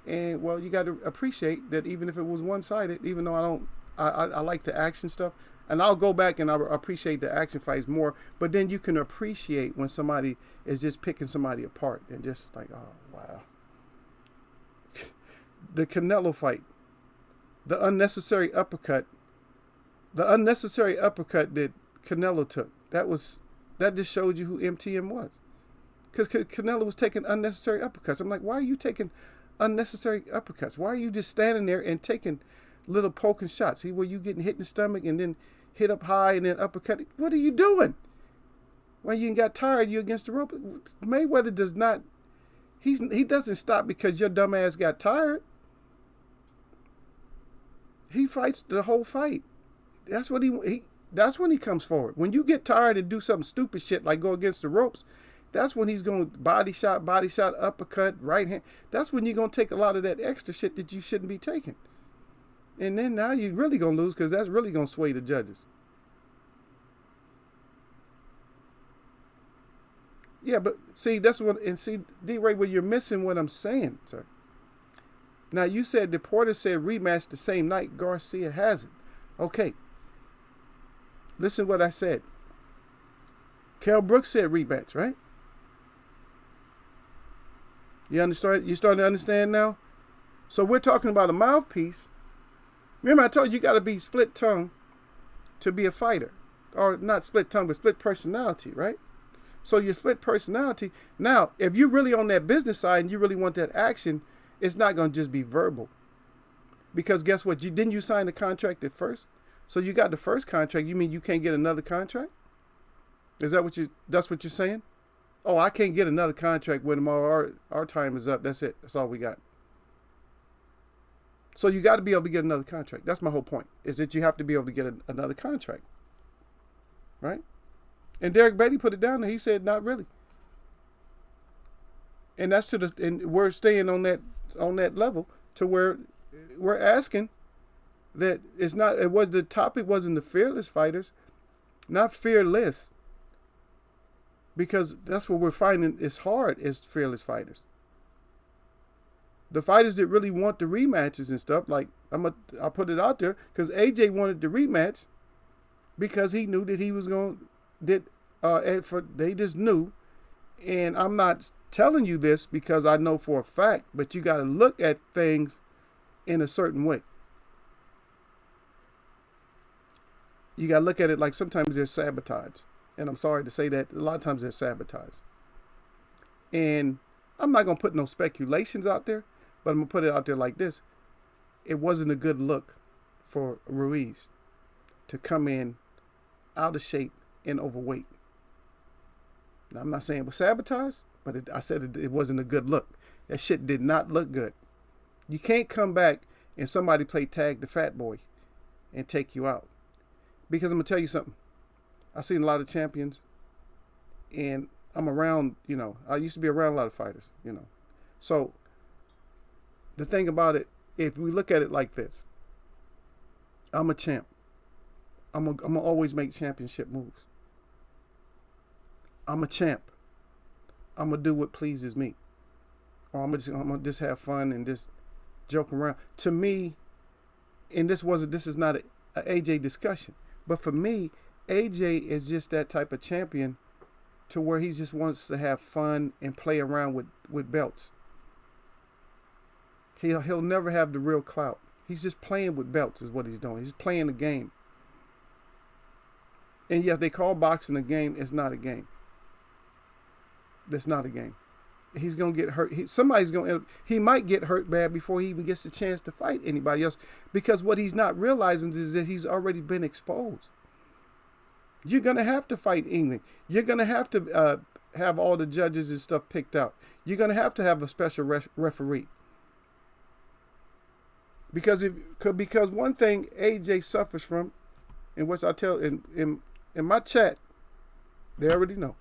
And well, you got to appreciate that even if it was one-sided, even though I like the action stuff, and I'll go back and I appreciate the action fights more, but then you can appreciate when somebody is just picking somebody apart and just like, oh, wow. The Canelo fight, the unnecessary uppercut that Canelo took, that just showed you who MTM was. because Canelo was taking unnecessary uppercuts. I'm like, why are you taking unnecessary uppercuts? Why are you just standing there and taking little poking shots? Where you getting hit in the stomach and then hit up high and then uppercut? What are you doing? When you got tired, you against the rope. Mayweather does not. He doesn't stop because your dumb ass got tired. He fights the whole fight. That's what that's when he comes forward. When you get tired and do something stupid shit like go against the ropes, that's when he's going to body shot, uppercut, right hand. That's when you're going to take a lot of that extra shit that you shouldn't be taking. And then now you're really going to lose because that's really going to sway the judges. Yeah, but see, that's what, and see, D-Ray, where you're missing what I'm saying, sir. Now, you said the Porter said rematch the same night. Garcia hasn't. Okay. Listen what I said. Kell Brooks said rematch, right? You understand? You starting to understand now? So we're talking about a mouthpiece. Remember I told you got to be split tongue to be a fighter. Or not split tongue, but split personality, right? So your split personality. Now, if you're really on that business side and you really want that action, it's not going to just be verbal. Because guess what? Didn't you sign the contract at first? So you got the first contract. You mean you can't get another contract? Is that that's what you're saying? Oh, I can't get another contract with him. Our time is up. That's it. That's all we got. So you got to be able to get another contract. That's my whole point, is that you have to be able to get another contract. Right? And Derek Beatty put it down there. He said, not really. And that's and we're staying on that level to where we're asking that the topic wasn't the fearless fighters, not fearless. Because that's what we're finding is hard is fearless fighters. The fighters that really want the rematches and stuff, like I'll put it out there, because AJ wanted the rematch because he knew that he was going they just knew. And I'm not telling you this because I know for a fact, but you got to look at things in a certain way. You got to look at it like sometimes there's sabotage. And I'm sorry to say that. A lot of times there's sabotage. And I'm not going to put no speculations out there, but I'm going to put it out there like this. It wasn't a good look for Ruiz to come in out of shape and overweight. Now, I'm not saying it was sabotage, but I said it wasn't a good look. That shit did not look good. You can't come back and somebody play tag the fat boy and take you out. Because I'm going to tell you something. I've seen a lot of champions, and I'm around, I used to be around a lot of fighters, So the thing about it, if we look at it like this, I'm a champ. I'm gonna always make championship moves. I'm a champ. I'm going to do what pleases me. Or I'm gonna just have fun and just joke around. To me, and this is not a AJ discussion, but for me, AJ is just that type of champion to where he just wants to have fun and play around with belts. He'll never have the real clout. He's just playing with belts is what he's doing. He's playing the game. And yes, they call boxing a game. It's not a game. That's not a game. He's going to get hurt. He might get hurt bad before he even gets a chance to fight anybody else, because what he's not realizing is that he's already been exposed. You're going to have to fight England. You're going to have to have all the judges and stuff picked out. You're going to have a special referee. Because one thing AJ suffers from, and which I tell in my chat, they already know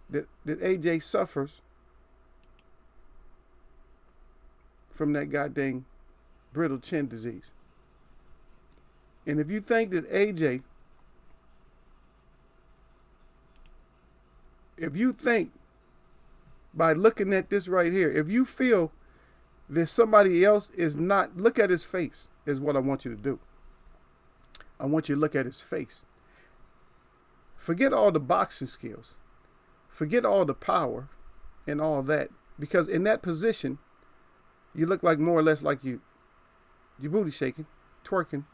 that AJ suffers from that goddamn brittle chin disease. And if you think that AJ, if you think by looking at this right here, if you feel that somebody else is not, look at his face is what I want you to do. I want you to look at his face. Forget all the boxing skills. Forget all the power and all that. Because in that position, you look like more or less like you booty shaking, twerking,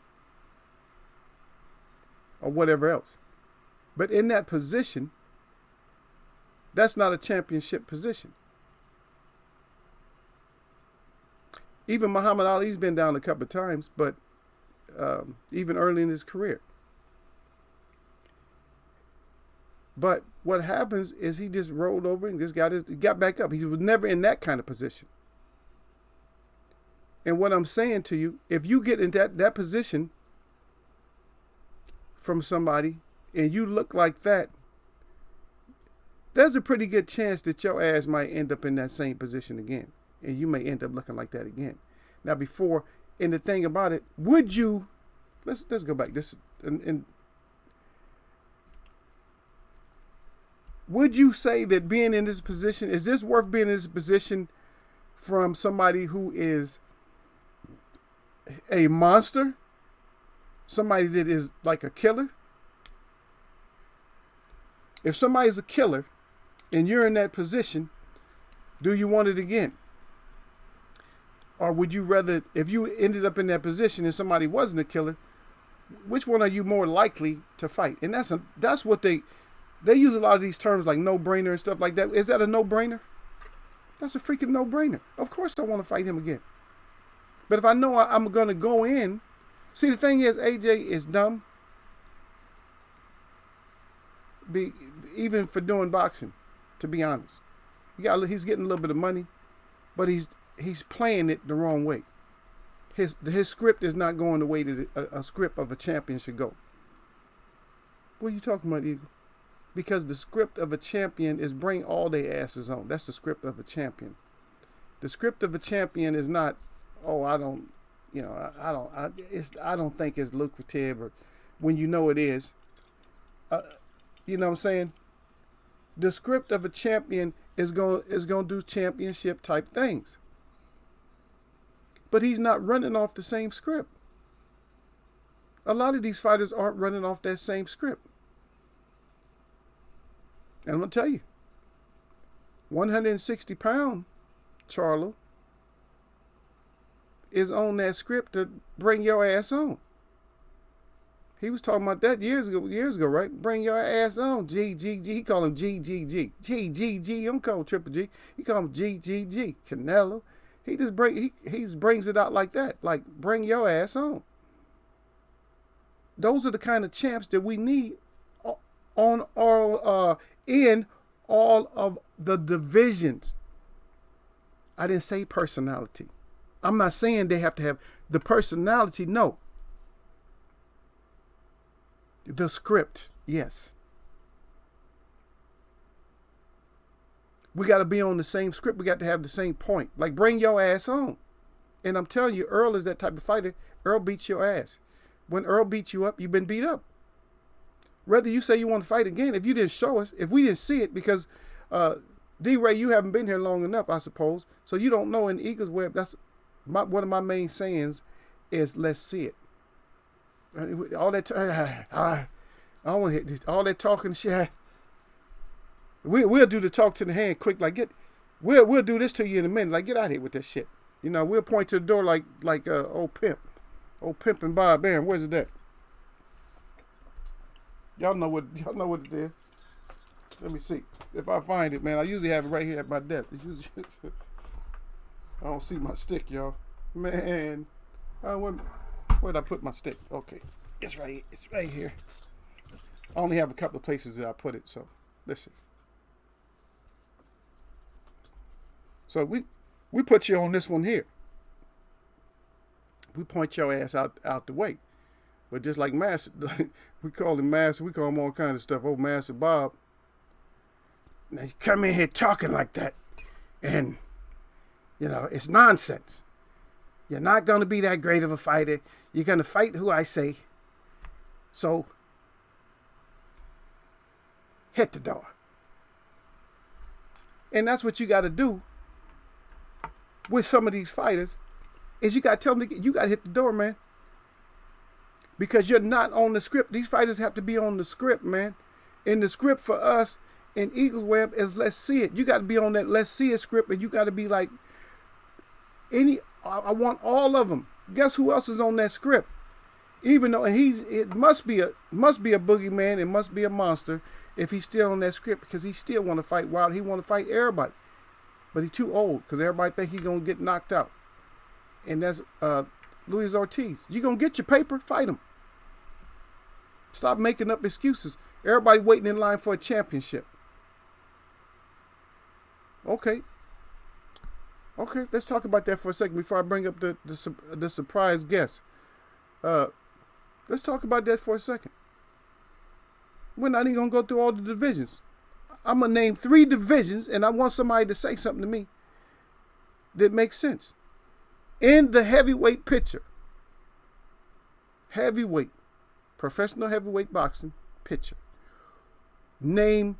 or whatever else. But in that position, That's not a championship position. Even Muhammad Ali's been down a couple of times, but even early in his career. But what happens is he just rolled over and just got back up. He was never in that kind of position. And what I'm saying to you, if you get in that position from somebody and you look like that, there's a pretty good chance that your ass might end up in that same position again. And you may end up looking like that again. Now, and the thing about it, would you, let's go back. Would you say that being in this position, is this worth being in this position from somebody who is a monster? Somebody that is like a killer? If somebody's a killer and you're in that position, do you want it again? Or would you rather, if you ended up in that position and somebody wasn't a killer, which one are you more likely to fight? And that's what they use a lot of these terms like no-brainer and stuff like that. Is that a no-brainer? That's a freaking no-brainer. Of course I want to fight him again. But if I know I'm going to go in, see, the thing is, AJ is dumb. Even for doing boxing, to be honest. He's getting a little bit of money, but he's playing it the wrong way. His script is not going the way that a script of a champion should go. What are you talking about, Eagle? Because the script of a champion is bring all their asses on. That's the script of a champion. The script of a champion is not, I don't think it's lucrative, or when you know it is. You know what I'm saying? The script of a champion is going to do championship type things. But he's not running off the same script. A lot of these fighters aren't running off that same script. And I'm going to tell you, 160-pound Charlo is on that script to bring your ass on. He was talking about that years ago, right? Bring your ass on, GGG. He called him GGG. GGG. He don't call him Triple G. He called him GGG. Canelo. He just brings it out like that. Like, bring your ass on. Those are the kind of champs that we need in all of the divisions. I didn't say personality. I'm not saying they have to have the personality. No. The script, yes. We got to be on the same script. We got to have the same point. Like, bring your ass on. And I'm telling you, Earl is that type of fighter. Earl beats your ass. When Earl beats you up, you've been beat up. Whether you say you want to fight again, if you didn't show us, if we didn't see it, because D-Ray, you haven't been here long enough, I suppose. So you don't know in Eagles Web, that's one of my main sayings is, let's see it. All that, I don't want to hear all that talking shit. We'll do the talk to the hand quick. Like, we'll do this to you in a minute. Like, get out of here with that shit. You know, we'll point to the door like old Pimp and Bob Aaron. Where's it at? Y'all know what it is. Let me see if I find it, man. I usually have it right here at my desk. I don't see my stick, y'all. Man, where'd I put my stick? Okay, it's right here. I only have a couple of places that I put it. So listen. So we put you on this one here. We point your ass out the way. But just like Master, we call him Master, we call him all kinds of stuff. Oh, Master Bob. Now you come in here talking like that, and you know it's nonsense. You're not going to be that great of a fighter. You're going to fight who I say. So hit the door. And that's what you got to do with some of these fighters, is you got to tell them you got to hit the door, man. Because you're not on the script. These fighters have to be on the script, man. And the script for us in Eagles Web is let's see it. You got to be on that let's see it script, and you got to be like, I want all of them. Guess who else is on that script? Even though it must be a boogeyman, it must be a monster, if he's still on that script, because he still want to fight Wilder. He want to fight everybody. But he's too old because everybody think he's going to get knocked out. And that's Luis Ortiz. You going to get your paper? Fight him. Stop making up excuses. Everybody waiting in line for a championship. Okay, let's talk about that for a second before I bring up the surprise guest. Let's talk about that for a second. We're not even going to go through all the divisions. I'm going to name 3 divisions, and I want somebody to say something to me that makes sense. In the heavyweight picture, heavyweight, professional heavyweight boxing picture, name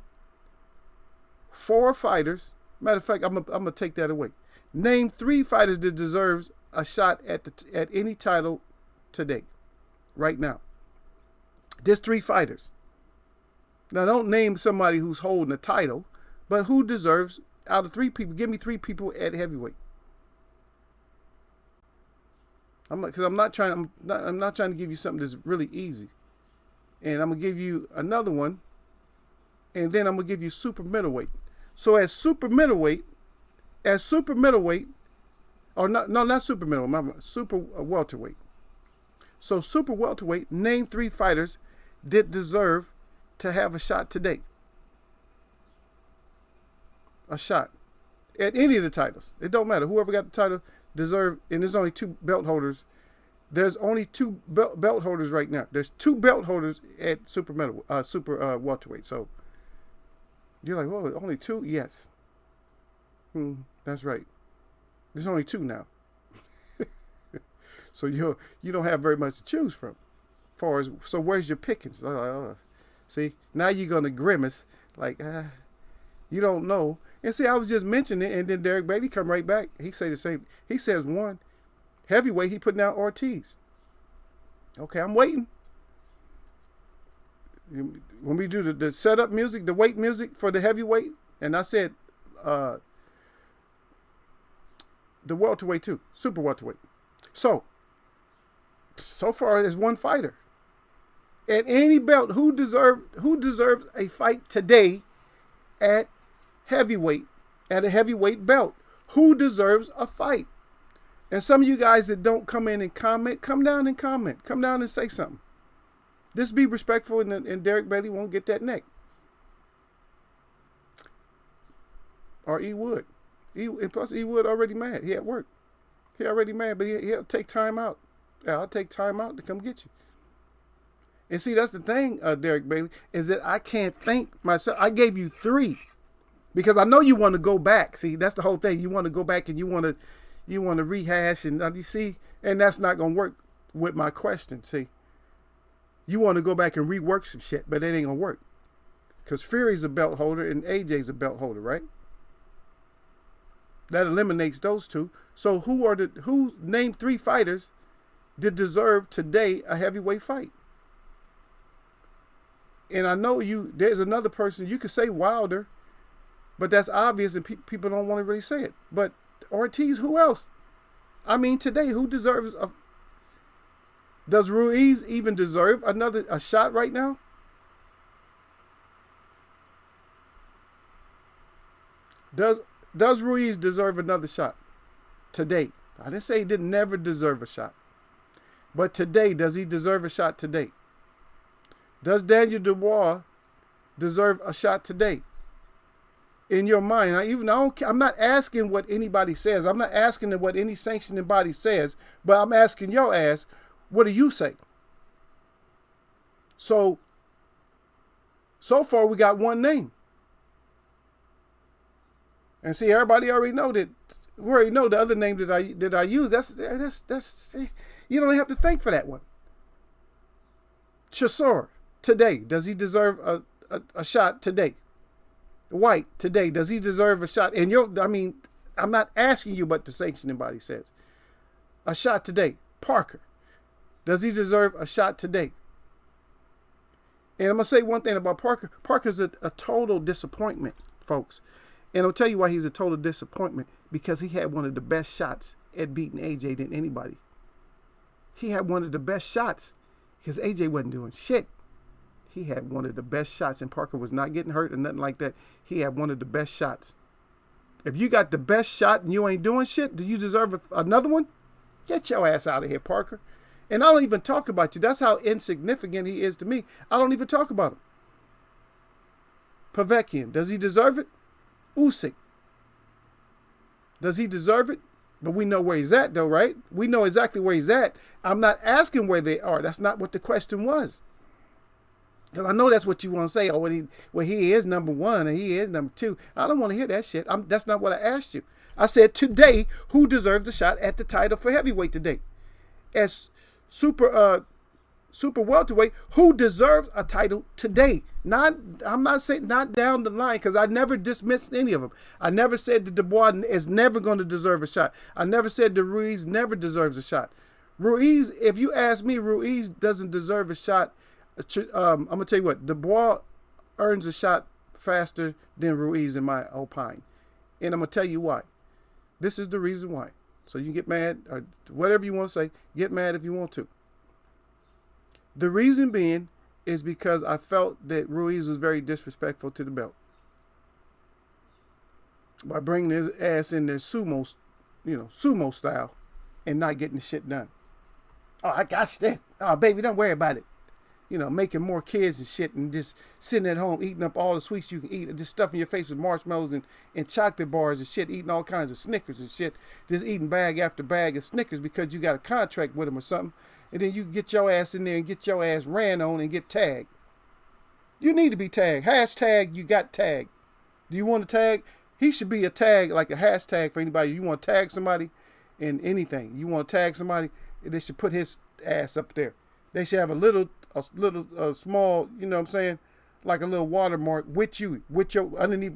4 fighters. Matter of fact, I'm gonna take that away. Name 3 fighters that deserves a shot at any title today, right now. There's 3 fighters. Now, don't name somebody who's holding a title, but who deserves, out of 3 people, give me 3 people at heavyweight. I'm not trying to give you something that's really easy, and I'm gonna give you another one, and then I'm gonna give you super middleweight. So at super middleweight, or not super middleweight, super welterweight. So super welterweight, name 3 fighters that deserve to have a shot today. A shot at any of the titles. It don't matter. Whoever got the title deserve, and there's only 2 belt holders. There's only 2 belt holders right now. There's 2 belt holders at super welterweight. So you're like, whoa, only 2? Yes. That's right. There's only 2 now. So you don't have very much to choose from. So where's your pickings? See, now you're gonna grimace like, you don't know. And see, I was just mentioning it, and then Derek Bailey come right back. He say the same. He says 1 heavyweight. He putting out Ortiz. Okay, I'm waiting. When we do the setup music, the weight music for the heavyweight, and I said the welterweight too, super welterweight. So far there's 1 fighter at any belt who deserves a fight today at heavyweight, at a heavyweight belt. Who deserves a fight? And some of you guys that don't come in and comment, come down and comment. Come down and say something. Just be respectful, and Derek Bailey won't get that neck. Or he would. And plus, he would already mad. He at work. He already mad, but he'll take time out. I'll take time out to come get you. And see, that's the thing, Derek Bailey, is that I can't think myself. I gave you 3 because I know you want to go back. See, that's the whole thing. You want to go back and you want to rehash, and you see, and that's not going to work with my question. See, you want to go back and rework some shit, but it ain't going to work because Fury's a belt holder and AJ's a belt holder, right? That eliminates those 2. So who name 3 fighters that deserve today a heavyweight fight? And I know there's another person, you could say Wilder, but that's obvious and people don't want to really say it. But Ortiz, who else? I mean, today, who deserves does Ruiz even deserve a shot right now? Does Ruiz deserve another shot today? I didn't say he didn't never deserve a shot. But today, does he deserve a shot today? Does Daniel Dubois deserve a shot today? In your mind, I'm not asking what anybody says. I'm not asking what any sanctioning body says, but I'm asking your ass, what do you say? So far we got 1 name. And see, everybody already know that. We already know the other name that I use. That's you don't have to think for that one. Chisora, today, does he deserve a shot today? White, today, does he deserve a shot? And I'm not asking you what the sanctioning body says. A shot today. Parker, does he deserve a shot today? And I'm going to say one thing about Parker. Parker's a total disappointment, folks. And I'll tell you why he's a total disappointment. Because he had one of the best shots at beating AJ than anybody. He had one of the best shots because AJ wasn't doing shit. he had one of the best shots, and Parker was not getting hurt or nothing like that. He had one of the best shots. If you got the best shot and you ain't doing shit, do you deserve another one? Get your ass out of here, Parker. And I don't even talk about you. That's how insignificant he is to me. I don't even talk about him. Povetkin, does he deserve it? Usyk, does he deserve it? But we know where he's at, though, right? We know exactly where he's at. I'm not asking where they are. That's not what the question was. Because I know that's what you want to say. Oh, well, he is number one and he is number two. I don't want to hear that shit. That's not what I asked you. I said today, who deserves a shot at the title for heavyweight today? As super welterweight, who deserves a title today? I'm not saying not down the line, because I never dismissed any of them. I never said that Dubois is never going to deserve a shot. I never said that Ruiz never deserves a shot. Ruiz, if you ask me, Ruiz doesn't deserve a shot. I'm going to tell you what, Dubois earns a shot faster than Ruiz in my opinion. And I'm going to tell you why. This is the reason why. So you get mad, or whatever you want to say, get mad if you want to. The reason being is because I felt that Ruiz was very disrespectful to the belt by bringing his ass in there sumo style and not getting the shit done. Oh, I got this. Oh, baby, don't worry about it. Making more kids and shit and just sitting at home eating up all the sweets you can eat and just stuffing your face with marshmallows and chocolate bars and shit, eating all kinds of Snickers and shit, just eating bag after bag of Snickers because you got a contract with them or something. And then you get your ass in there and get your ass ran on and get tagged. You need to be tagged. Hashtag you got tagged. Do you want to tag? He should be a tag, like a hashtag for anybody. You want to tag somebody in anything. You want to tag somebody, they should put his ass up there. They should have a little small, you know what I'm saying, like a little watermark with you, with your underneath,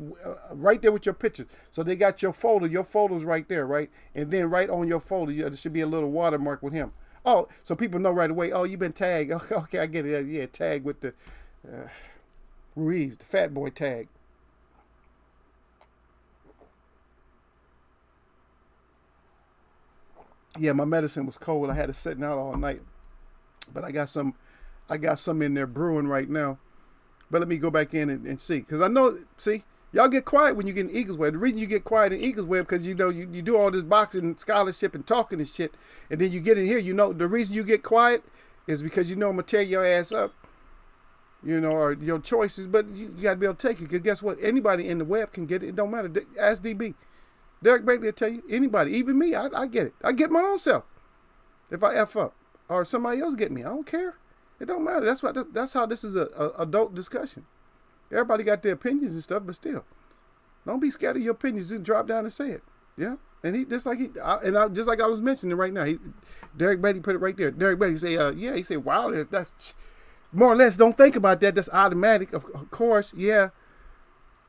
right there with your picture. So they got your folder. Your folder's right there, right? And then right on your folder, there should be a little watermark with him. Oh, so people know right away, oh, you've been tagged. Okay, I get it. Yeah, tag with the Ruiz, the fat boy tag. Yeah, my medicine was cold. I had it sitting out all night. But I got some in there brewing right now. But let me go back in and see. Because I know, see, y'all get quiet when you get in Eagles Web. The reason you get quiet in Eagles Web, because you do all this boxing scholarship and talking and shit. And then you get in here, the reason you get quiet is because I'm going to tear your ass up. Or your choices. But you got to be able to take it. Because guess what? Anybody in the web can get it. It don't matter. Ask DB. Derek Bailey will tell you. Anybody. Even me. I get it. I get my own self. If I F up. Or somebody else get me. I don't care. It don't matter. That's how this is a adult discussion. Everybody got their opinions and stuff, but still, don't be scared of your opinions. Just drop down and say it. Yeah. And just like I was mentioning right now, Derek Beatty put it right there. Derek Beatty say, he said, wow, that's more or less. Don't think about that. That's automatic. Of course, yeah.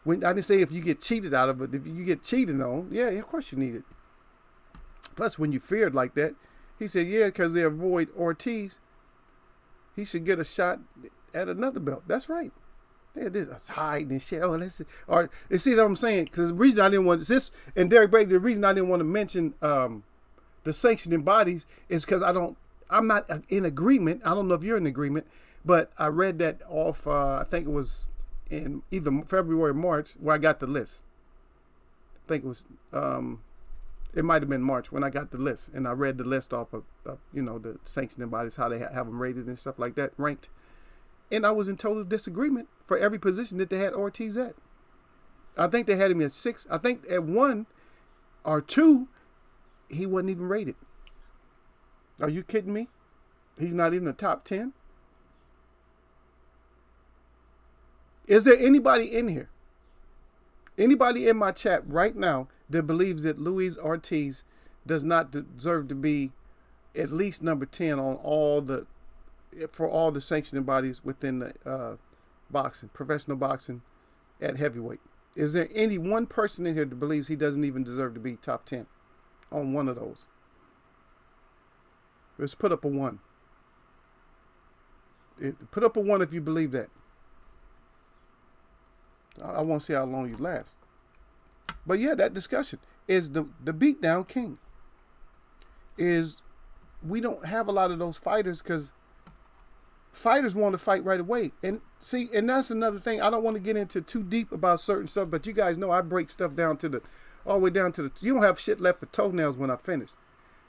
When I didn't say if you get cheated out of it, if you get cheated on, yeah, of course you need it. Plus, when you feared like that. He said, yeah, because they avoid Ortiz, he should get a shot at another belt. That's right. Yeah, this hiding and shit. Oh, let's see. Or you see what I'm saying? Because the reason I didn't want this, and Derek Brady, the reason I didn't want to mention the sanctioning bodies is because I'm not in agreement. I don't know if you're in agreement, but I read that off. I think it was in either February or March where I got the list. I think it was. It might have been March when I got the list, and I read the list off of the sanctioning bodies, how they have them rated and stuff like that, ranked. And I was in total disagreement for every position that they had Ortiz at. I think they had him at 6. I think at 1 or 2, he wasn't even rated. Are you kidding me? He's not in the top 10. Is there anybody in here? Anybody in my chat right now that believes that Luis Ortiz does not deserve to be at least number 10 on for all the sanctioning bodies within the professional boxing at heavyweight? Is there any one person in here that believes he doesn't even deserve to be top 10 on one of those? Let's put up a 1. Put up a 1 if you believe that. I won't see how long you last. But yeah, that discussion is the beatdown king. Is we don't have a lot of those fighters because fighters want to fight right away. And see, and that's another thing. I don't want to get into too deep about certain stuff, but you guys know I break stuff down to the, all the way down to the, you don't have shit left but toenails when I finish.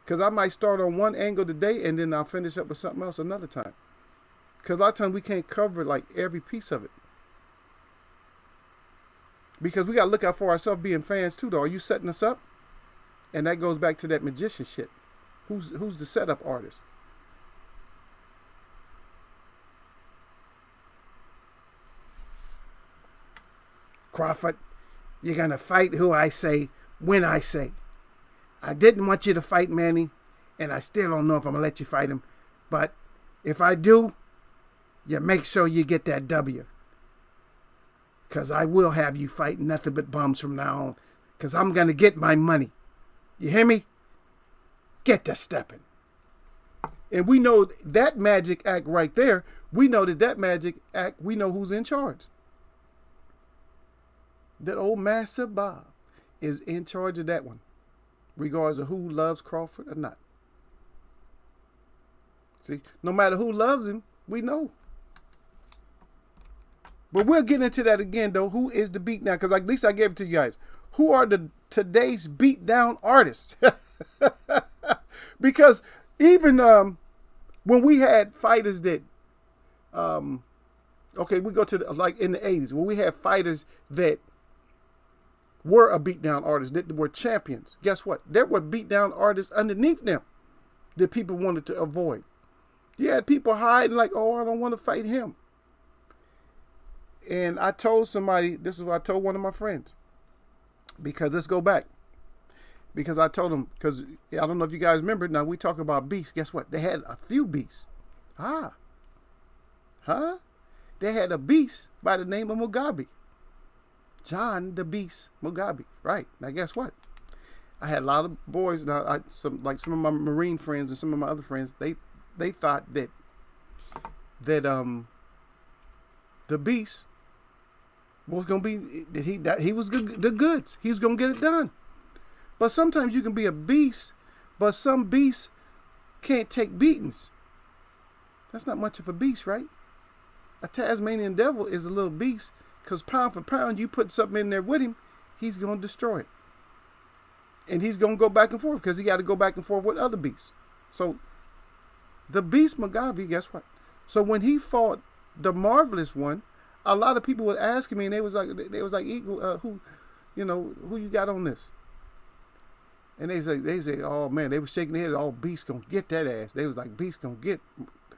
Because I might start on one angle today and then I'll finish up with something else another time. Because a lot of times we can't cover like every piece of it. Because we got to look out for ourselves being fans too, though. Are you setting us up? And that goes back to that magician shit. Who's the setup artist? Crawford, you're going to fight who I say, when I say. I didn't want you to fight Manny, and I still don't know if I'm going to let you fight him. But if I do, you make sure you get that W. Because I will have you fight nothing but bums from now on. Because I'm going to get my money. You hear me? Get to stepping. And we know that magic act right there. We know that magic act, we know who's in charge. That old Master Bob is in charge of that one. Regardless of who loves Crawford or not. See, no matter who loves him, we know. But we'll get into that again, though. Who is the beat now? Because at least I gave it to you guys. Who are the today's beat down artists? Because even when we had fighters that, okay, we go to like in the 80s, when we had fighters that were a beat down artist, that were champions. Guess what? There were beat down artists underneath them that people wanted to avoid. You had people hiding like, oh, I don't want to fight him. And I told somebody, this is what I told one of my friends. Because let's go back. Because I told them, because I don't know if you guys remember, now we talk about beasts. Guess what? They had a few beasts. They had a beast by the name of Mugabe. John the Beast Mugabe. Right. Now guess what? I had a lot of boys, now some of my Marine friends and some of my other friends, they thought that the beast was gonna be that he was the goods. He was gonna get it done. But sometimes you can be a beast, but some beasts can't take beatings. That's not much of a beast, right? A Tasmanian devil is a little beast, because pound for pound, you put something in there with him, he's gonna destroy it. And he's gonna go back and forth because he got to go back and forth with other beasts. So the beast Mugabe, guess what? So when he fought the Marvelous One, a lot of people were asking me, and they was like, Eagle, who you got on this? And they say, oh man, they were shaking their heads. Oh, Beast gonna get that ass. They was like, Beast gonna get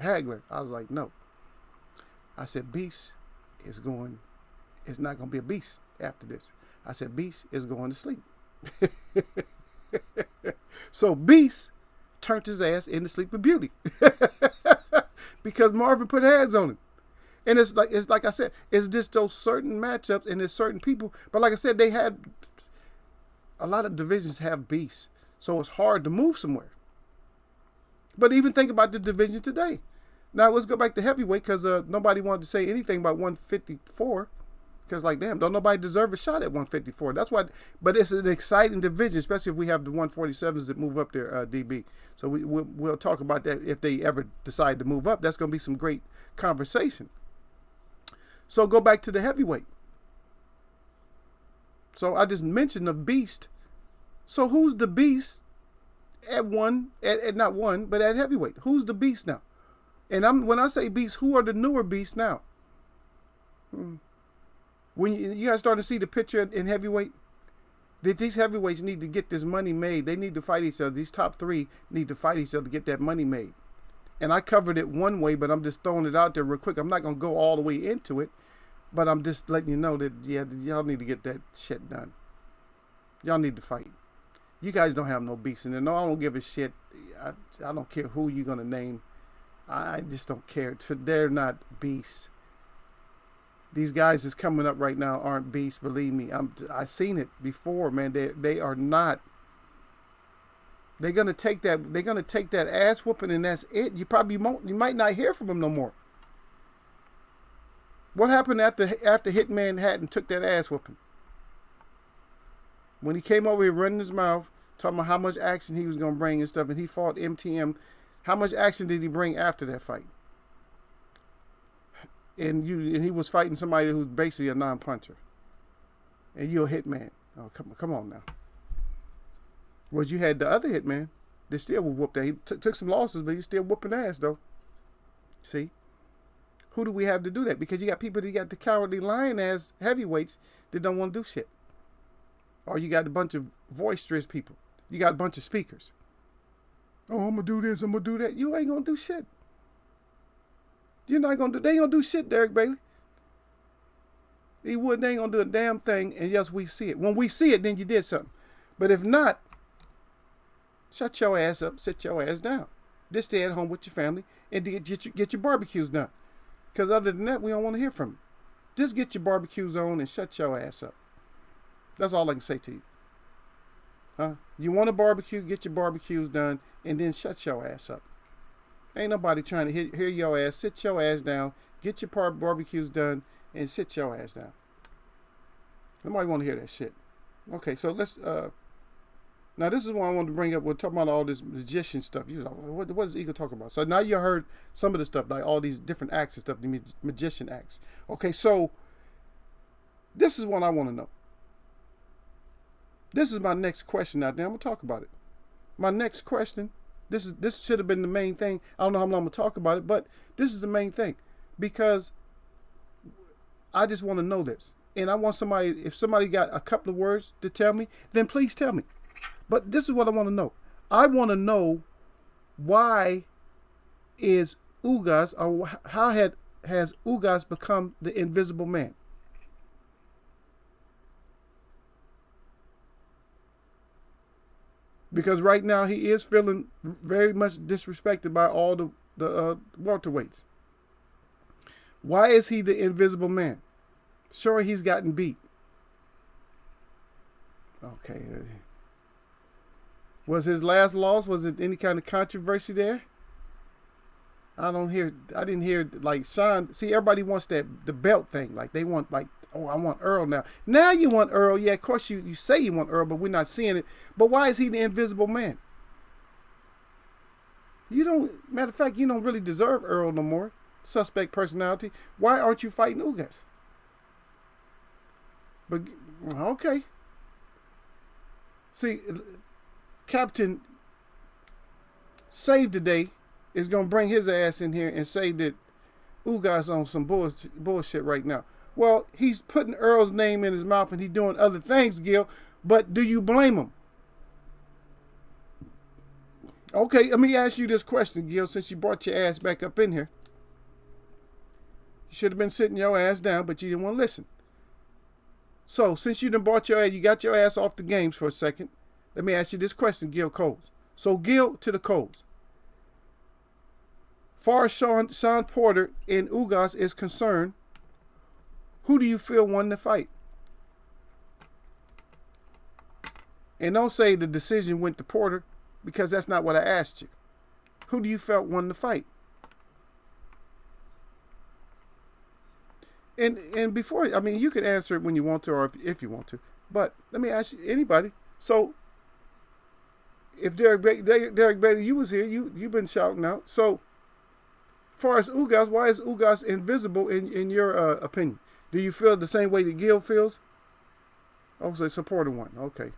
Hagler. I was like, no. I said, Beast is going. It's not gonna be a beast after this. I said, Beast is going to sleep. So Beast turned his ass into Sleeping Beauty because Marvin put hands on him. And it's like I said, it's just those certain matchups and there's certain people. But like I said, they had a lot of divisions have beasts, so it's hard to move somewhere. But even think about the division today. Now let's go back to heavyweight because nobody wanted to say anything about 154. Because like, damn, don't nobody deserve a shot at 154. That's why. But it's an exciting division, especially if we have the 147s that move up there, DB. So we'll talk about that if they ever decide to move up. That's going to be some great conversation. So go back to the heavyweight. So I just mentioned the beast. So who's the beast at not one, but at heavyweight? Who's the beast now? And when I say beast, who are the newer beasts now? When you guys start to see the picture in heavyweight, that these heavyweights need to get this money made. They need to fight each other. These top three need to fight each other to get that money made. And I covered it one way, but I'm just throwing it out there real quick. I'm not going to go all the way into it, but I'm just letting you know that, yeah, y'all need to get that shit done. Y'all need to fight. You guys don't have no beasts in there. No, I don't give a shit. I don't care who you're going to name. I just don't care. They're not beasts. These guys that's coming up right now aren't beasts. Believe me, I've seen it before, man. They are not. They're gonna take that. They're gonna take that ass whooping, and that's it. You probably won't. You might not hear from them no more. What happened after Hitman Hatton took that ass whooping? When he came over here running his mouth, talking about how much action he was gonna bring and stuff, and he fought MTM. How much action did he bring after that fight? and he was fighting somebody who's basically a non-puncher, and you're a hitman. Oh, come on now. Was you had the other hitman that still would whoop that. He took some losses, but he's still whooping ass though. See, who do we have to do that? Because you got people that got the cowardly lion ass heavyweights that don't want to do shit, or you got a bunch of boisterous people. You got a bunch of speakers. Oh, I'm gonna do this. I'm gonna do that. You ain't gonna do shit. You're not gonna do. They ain't gonna do shit, Derek Bailey. They ain't gonna do a damn thing. And yes, we see it. When we see it, then you did something. But if not, shut your ass up. Sit your ass down. Just stay at home with your family and get your barbecues done. Because other than that, we don't want to hear from you. Just get your barbecues on and shut your ass up. That's all I can say to you. Huh? You want a barbecue? Get your barbecues done and then shut your ass up. Ain't nobody trying to hear your ass. Sit your ass down. Get your barbecues done and sit your ass down. Nobody want to hear that shit. Okay, so let's. Now this is what I wanted to bring up. We're talking about all this magician stuff. You like, what is Eagle talking about? So now you heard some of the stuff, like all these different acts and stuff, the magician acts. Okay, so this is what I want to know. This is my next question out there. I'm gonna talk about it. My next question. This should have been the main thing. I don't know how long I'm gonna talk about it, but this is the main thing because I just want to know this, and I want somebody. If somebody got a couple of words to tell me, then please tell me. But this is what I want to know. I want to know why is Ugas, or how has Ugas become the invisible man? Because right now he is feeling very much disrespected by all the welterweights. Why is he the invisible man? Sure, he's gotten beat. Okay. Was his last loss, was it any kind of controversy there? I didn't hear like Sean. See, everybody wants the belt thing. Like they want oh, I want Earl now. Now you want Earl. Yeah, of course you say you want Earl, but we're not seeing it. But why is he the invisible man? Matter of fact, you don't really deserve Earl no more. Suspect personality. Why aren't you fighting Ugas? But, okay. See, Captain Save Today is going to bring his ass in here and say that Ugas on some bullshit right now. Well, he's putting Earl's name in his mouth and he's doing other things, Gil, but do you blame him? Okay, let me ask you this question, Gil, since you brought your ass back up in here. You should have been sitting your ass down, but you didn't want to listen. So, since you done brought your ass, you got your ass off the games for a second, let me ask you this question, Gil Coles. So, Gil to the Coles. Far as Sean Porter and Ugas is concerned, who do you feel won the fight? And don't say the decision went to Porter, because that's not what I asked you. Who do you felt won the fight? And before, I mean, you can answer it when you want to or if you want to. But let me ask you, anybody. So, if Derek Bailey, you was here, you've been shouting out. So, as far as Ugas, why is Ugas invisible in your opinion? Do you feel the same way that Gil feels? Oh, so Porter won. Okay.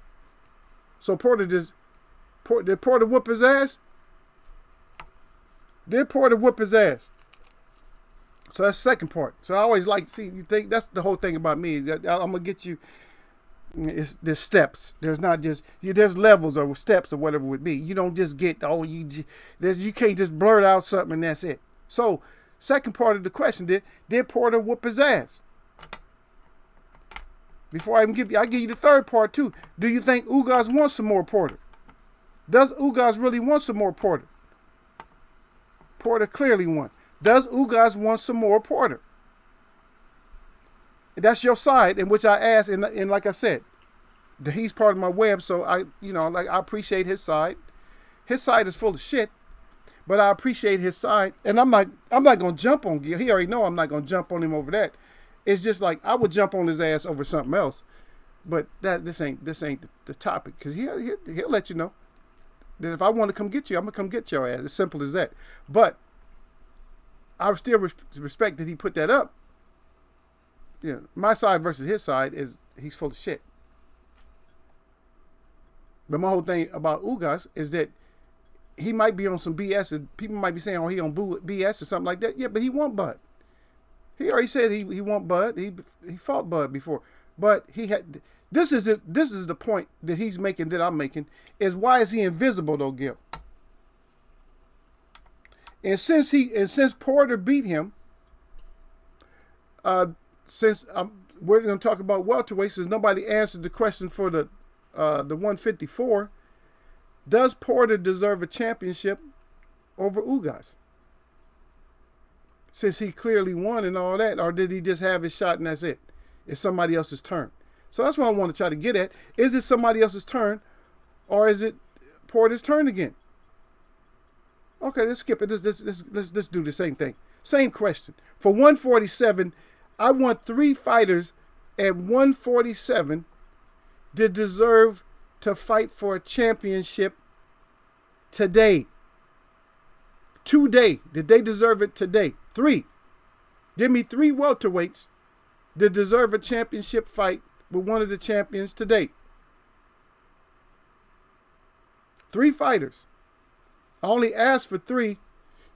So did Porter whoop his ass? Did Porter whoop his ass? So that's the second part. So I always like to see, you think that's the whole thing about me. Is that I'm gonna get you. There's steps. There's not just there's levels or steps or whatever it would be. You don't just get you can't just blurt out something and that's it. So second part of the question, did Porter whoop his ass? Before I even give you the third part too. Do you think Ugas wants some more Porter? Does Ugas really want some more Porter? Porter clearly won. Does Ugas want some more Porter? That's your side, in which I asked, and like I said, he's part of my web, so I appreciate his side. His side is full of shit, but I appreciate his side, and I'm not gonna jump on Gil. He already know I'm not gonna jump on him over that. It's just like I would jump on his ass over something else, but this ain't the topic, because he'll let you know that if I want to come get you, I'm gonna come get your ass. As simple as that. But I still respect that he put that up. Yeah, my side versus his side is he's full of shit. But my whole thing about Ugas is that he might be on some BS, and people might be saying, "Oh, he on BS or something like that." Yeah, but he want Bud. He already said he want Bud. He fought Bud before, but he had. This is it. This is the point that he's making, that I'm making, is why is he invisible though, Gil? And since Porter beat him, we're going to talk about welterweights, since nobody answered the question for the 154. Does Porter deserve a championship over Ugas? Since he clearly won and all that, or did he just have his shot and that's it? It's somebody else's turn. So that's what I want to try to get at. Is it somebody else's turn, or is it Porter's turn again? Okay, let's skip it. Let's do the same thing. Same question. For 147, I want 3 fighters at 147 that deserve to fight for a championship today. Today. Did they deserve it today? 3. Give me 3 welterweights that deserve a championship fight with one of the champions today. 3 fighters. I only asked for 3.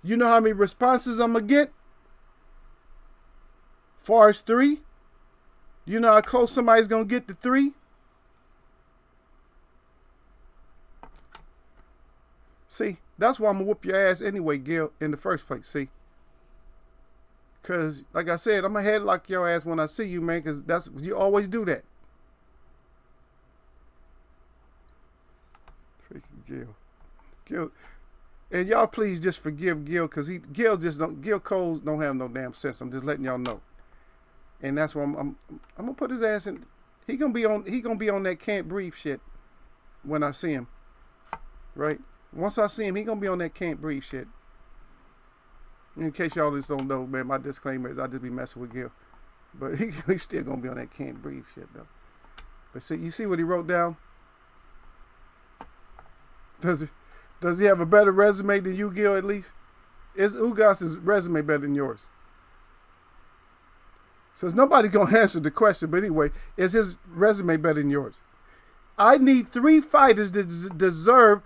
You know how many responses I'm going to get? Far as 3? You know how close somebody's going to get to 3? See, that's why I'm going to whoop your ass anyway, Gil, in the first place, see? Because, like I said, I'm going to headlock your ass when I see you, man, because you always do that. Freaking Gil. And y'all please just forgive Gil, because Gil Coles don't have no damn sense. I'm just letting y'all know. And that's why I'm gonna put his ass in. He gonna be on that can't breathe shit when I see him. Right? Once I see him, he gonna be on that can't breathe shit. In case y'all just don't know, man, my disclaimer is I just be messing with Gil. But he's still gonna be on that can't breathe shit though. But see, you see what he wrote down? Does he have a better resume than you, Gil, at least? Is Ugas's resume better than yours? So there's nobody going to answer the question, but anyway, is his resume better than yours? I need 3 fighters that deserve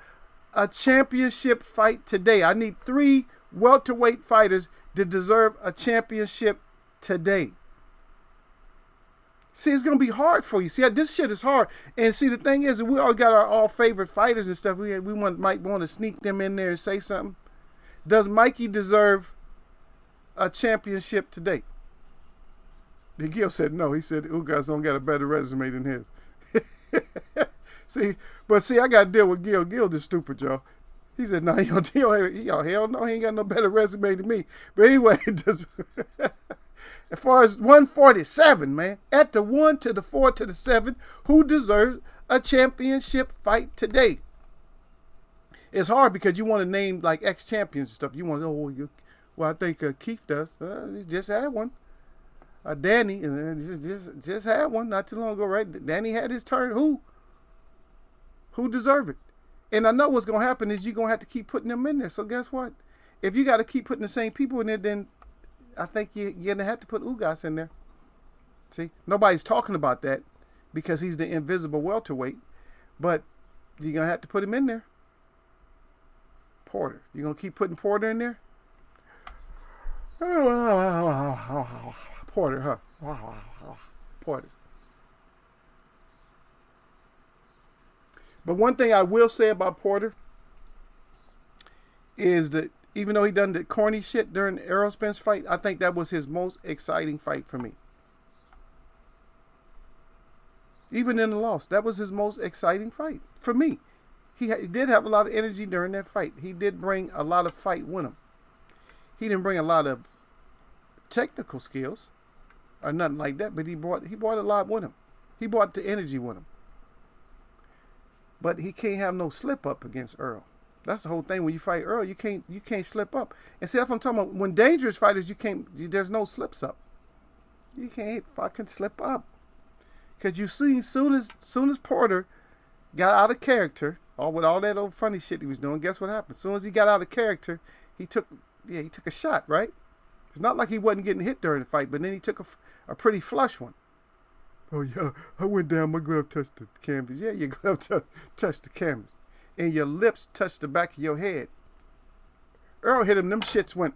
a championship fight today. I need 3 welterweight fighters that deserve a championship today. See, it's going to be hard for you. See, this shit is hard. And see, the thing is, we all got our all favorite fighters and stuff. We might want to sneak them in there and say something. Does Mikey deserve a championship today? Gil said no. He said Ugas don't got a better resume than his. see, I got to deal with Gil. Gil just stupid, y'all. He said, no, hell no, he ain't got no better resume than me. But anyway, as far as 147, man, at the 1 to the 4 to the 7, who deserves a championship fight today? It's hard because you want to name like ex-champions and stuff. You want to, I think Keith does. He just had one. Danny just had one not too long ago, right? Danny had his turn. Who deserve it? And I know what's going to happen is you're going to have to keep putting them in there. So guess what? If you got to keep putting the same people in there, then I think you're going to have to put Ugas in there. See? Nobody's talking about that because he's the invisible welterweight. But you're going to have to put him in there. Porter. You're going to keep putting Porter in there? Porter, huh? Porter. But one thing I will say about Porter is that even though he done the corny shit during the Errol Spence fight, I think that was his most exciting fight for me. Even in the loss, that was his most exciting fight for me. He did have a lot of energy during that fight. He did bring a lot of fight with him. He didn't bring a lot of technical skills or nothing like that, but he brought a lot with him. He brought the energy with him. But he can't have no slip up against Earl. That's the whole thing. When you fight Earl, you can't slip up. And see, that's what I'm talking about. When dangerous fighters, there's no slips up. You can't fucking slip up. Because you see, soon as Porter got out of character, with all that old funny shit he was doing, guess what happened? As soon as he got out of character, he took a shot, right? It's not like he wasn't getting hit during the fight, but then he took a pretty flush one. Oh, yeah, I went down, my glove touched the canvas. Yeah, your glove touched the canvas. And your lips touched the back of your head. Earl hit him, them shits went.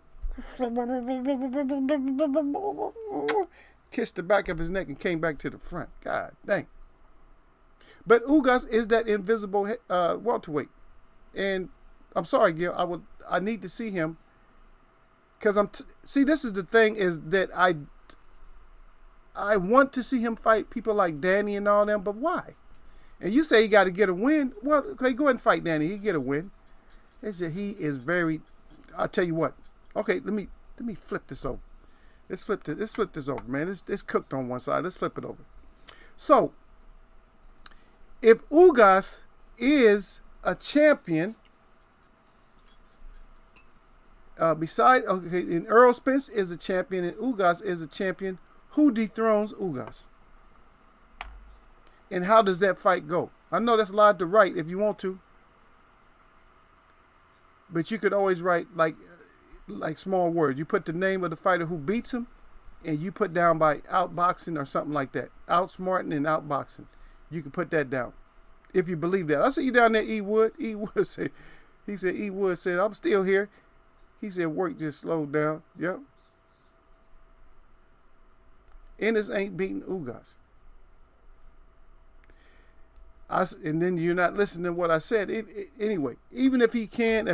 Kissed the back of his neck and came back to the front. God dang. But Ugas is that invisible welterweight. And I'm sorry, Gil, I need to see him. Because see, this is the thing, is that I want to see him fight people like Danny and all them, but why? And you say he got to get a win. Well, okay, go ahead and fight Danny. He get a win. They said he is very. I'll tell you what. Okay, let me flip this over. Let's flip this over, man. It's cooked on one side. Let's flip it over. So, if Ugas is a champion, and Earl Spence is a champion and Ugas is a champion, who dethrones Ugas? And how does that fight go? I know that's a lot to write if you want to. But you could always write like small words. You put the name of the fighter who beats him, and you put down by outboxing or something like that. Outsmarting and outboxing. You can put that down. If you believe that. I see you down there, E. Wood. E. Wood said, E. Wood said, I'm still here. He said work just slowed down. Yep. Ennis ain't beating Ugas. And then you're not listening to what I said. Anyway, even if he can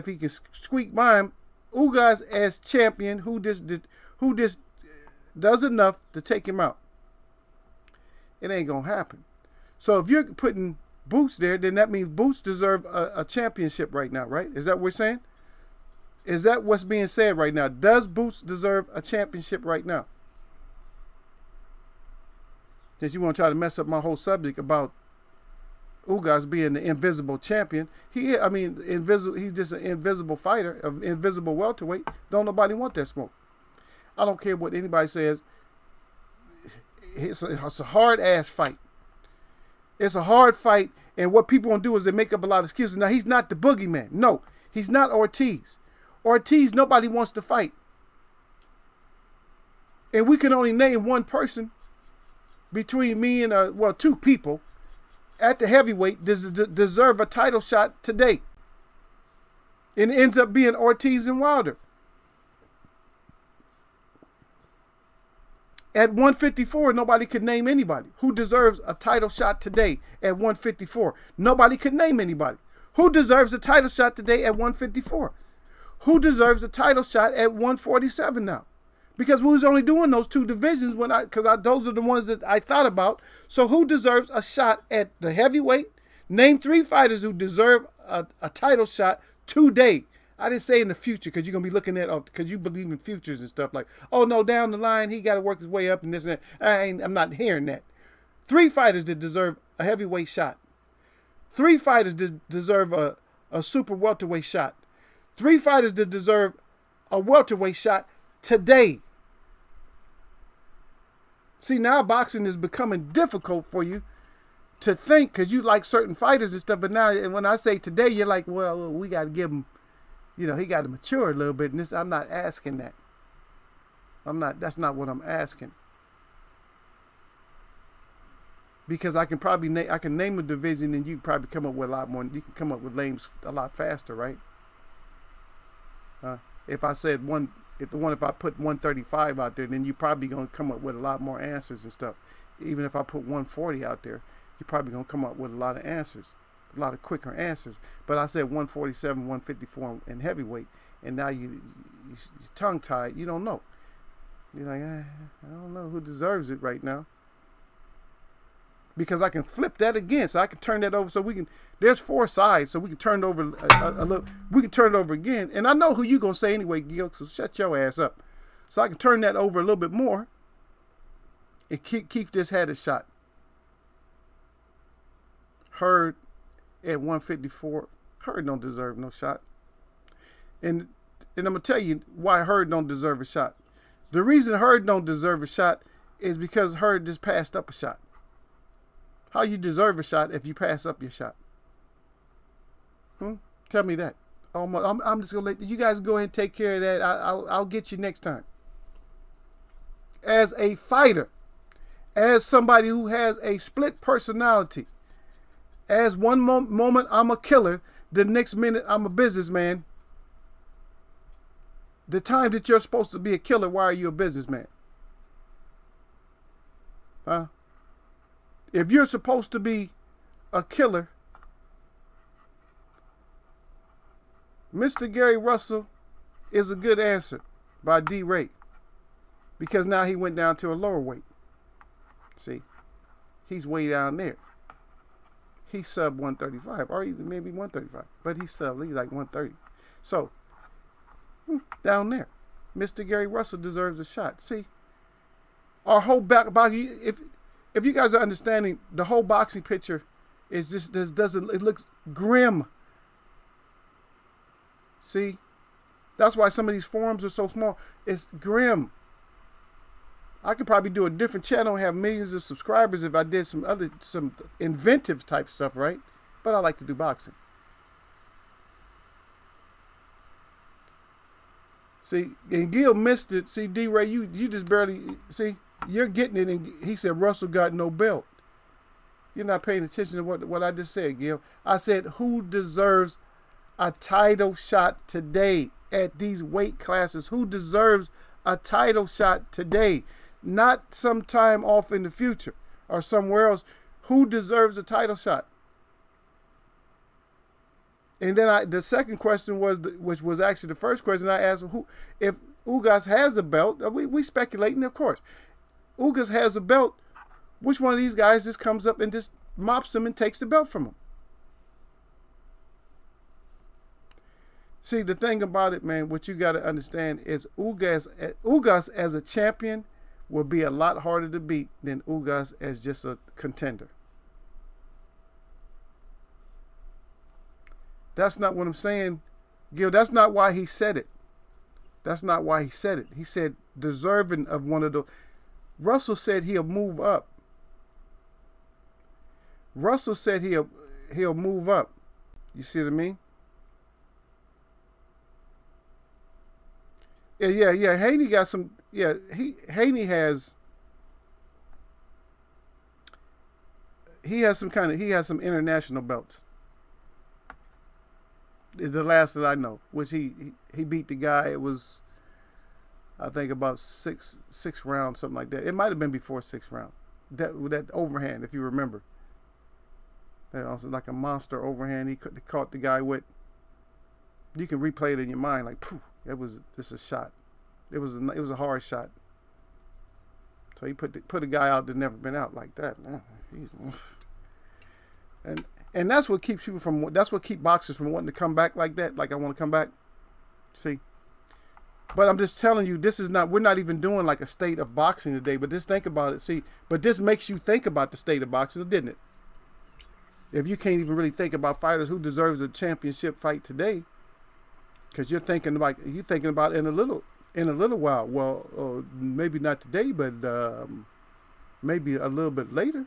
squeak by him, Ugas as champion, who just does enough to take him out. It ain't gonna happen. So if you're putting Boots there, then that means Boots deserve a championship right now, right? Is that what we're saying? Is that what's being said right now? Does Boots deserve a championship right now? Because you want to try to mess up my whole subject about Ugas being the invisible champion. He's just an invisible fighter, an invisible welterweight. Don't nobody want that smoke. I don't care what anybody says. It's a hard ass fight. It's a hard fight, and what people want to do is they make up a lot of excuses. Now, he's not the boogeyman. No, he's not Ortiz. Ortiz, nobody wants to fight. And we can only name one person between me and, two people at the heavyweight deserve a title shot today. And it ends up being Ortiz and Wilder. At 154, nobody could name anybody who deserves a title shot today at 154. Nobody could name anybody. Who deserves a title shot today at 154? Who deserves a title shot at 147 now? Because we was only doing those two divisions because those are the ones that I thought about. So who deserves a shot at the heavyweight? Name 3 fighters who deserve a title shot today. I didn't say in the future because you're going to be looking at, because you believe in futures and stuff like, oh no, down the line, he got to work his way up and this and that. I'm not hearing that. 3 fighters that deserve a heavyweight shot. 3 fighters that deserve a super welterweight shot. 3 fighters that deserve a welterweight shot today. See, now boxing is becoming difficult for you to think because you like certain fighters and stuff. But now when I say today, you're like, well, we got to give him, he got to mature a little bit. And I'm not asking that. That's not what I'm asking. Because I can probably name a division and you can probably come up with a lot more. You can come up with names a lot faster, right? If I said if I put 135 out there, then you're probably going to come up with a lot more answers and stuff. Even if I put 140 out there, you're probably going to come up with a lot of answers, a lot of quicker answers. But I said 147, 154 in heavyweight, and now you're tongue-tied. You don't know. You're like, I don't know who deserves it right now. Because I can flip that again, so I can turn that over. So there's 4 sides, so we can turn it over a little. We can turn it over again, and I know who you gonna say anyway, Gil. So shut your ass up. So I can turn that over a little bit more. And Keith just had a shot. Hurd at 154. Hurd don't deserve no shot. And I'm gonna tell you why Hurd don't deserve a shot. The reason Hurd don't deserve a shot is because Hurd just passed up a shot. How you deserve a shot if you pass up your shot? Tell me that. I'm just gonna let you guys go ahead and take care of that. I'll get you next time. as a fighter, as somebody who has a split personality, as one moment I'm a killer, the next minute I'm a businessman. The time that you're supposed to be a killer, why are you a businessman? Huh? If you're supposed to be a killer, Mr. Gary Russell is a good answer by D. Ray, because now he went down to a lower weight. See, he's way down there. He's sub 135, or even maybe 135, but he's like 130. So, down there, Mr. Gary Russell deserves a shot. See, our whole boxing, if you guys are understanding, the whole boxing picture is just it looks grim. See, that's why some of these forums are so small. It's grim. I could probably do a different channel and have millions of subscribers if I did some inventive type stuff, right? But I like to do boxing. See, and Gil missed it. See, D-Ray, you just barely, see, you're getting it. And he said Russell got no belt. You're not paying attention to what I just said, Gil. I said, who deserves a title shot today at these weight classes? Who deserves a title shot today? Not sometime off in the future or somewhere else. Who deserves a title shot? And then the second question was, which was actually the first question I asked, who, if Ugas has a belt, we speculating, of course. Ugas has a belt, which one of these guys just comes up and just mops him and takes the belt from him? See, the thing about it, man, what you got to understand is Ugas as a champion will be a lot harder to beat than Ugas as just a contender. That's not what I'm saying, Gil. That's not why he said it. That's not why he said it. He said deserving of one of those. Russell said he'll move up. Russell said he'll move up. You see what I mean? Yeah. Haney got some. Yeah, Haney has. He has some international belts. Is the last that I know, which he beat the guy. It was, I think, about six rounds, something like that. It might have been before 6th round. That overhand, if you remember. That was like a monster overhand. He caught the guy with. You can replay it in your mind, like, poof, it was just a shot. It was a hard shot. So he put a guy out that never been out like that. And that's what keeps people from. That's what keeps boxers from wanting to come back like that. Like, I want to come back. See. But I'm just telling you, this is not. We're not even doing like a state of boxing today. But just think about it. See. But this makes you think about the state of boxing, didn't it? If you can't even really think about fighters who deserves a championship fight today, because you're thinking about it in a little while. Well, maybe not today, but maybe a little bit later.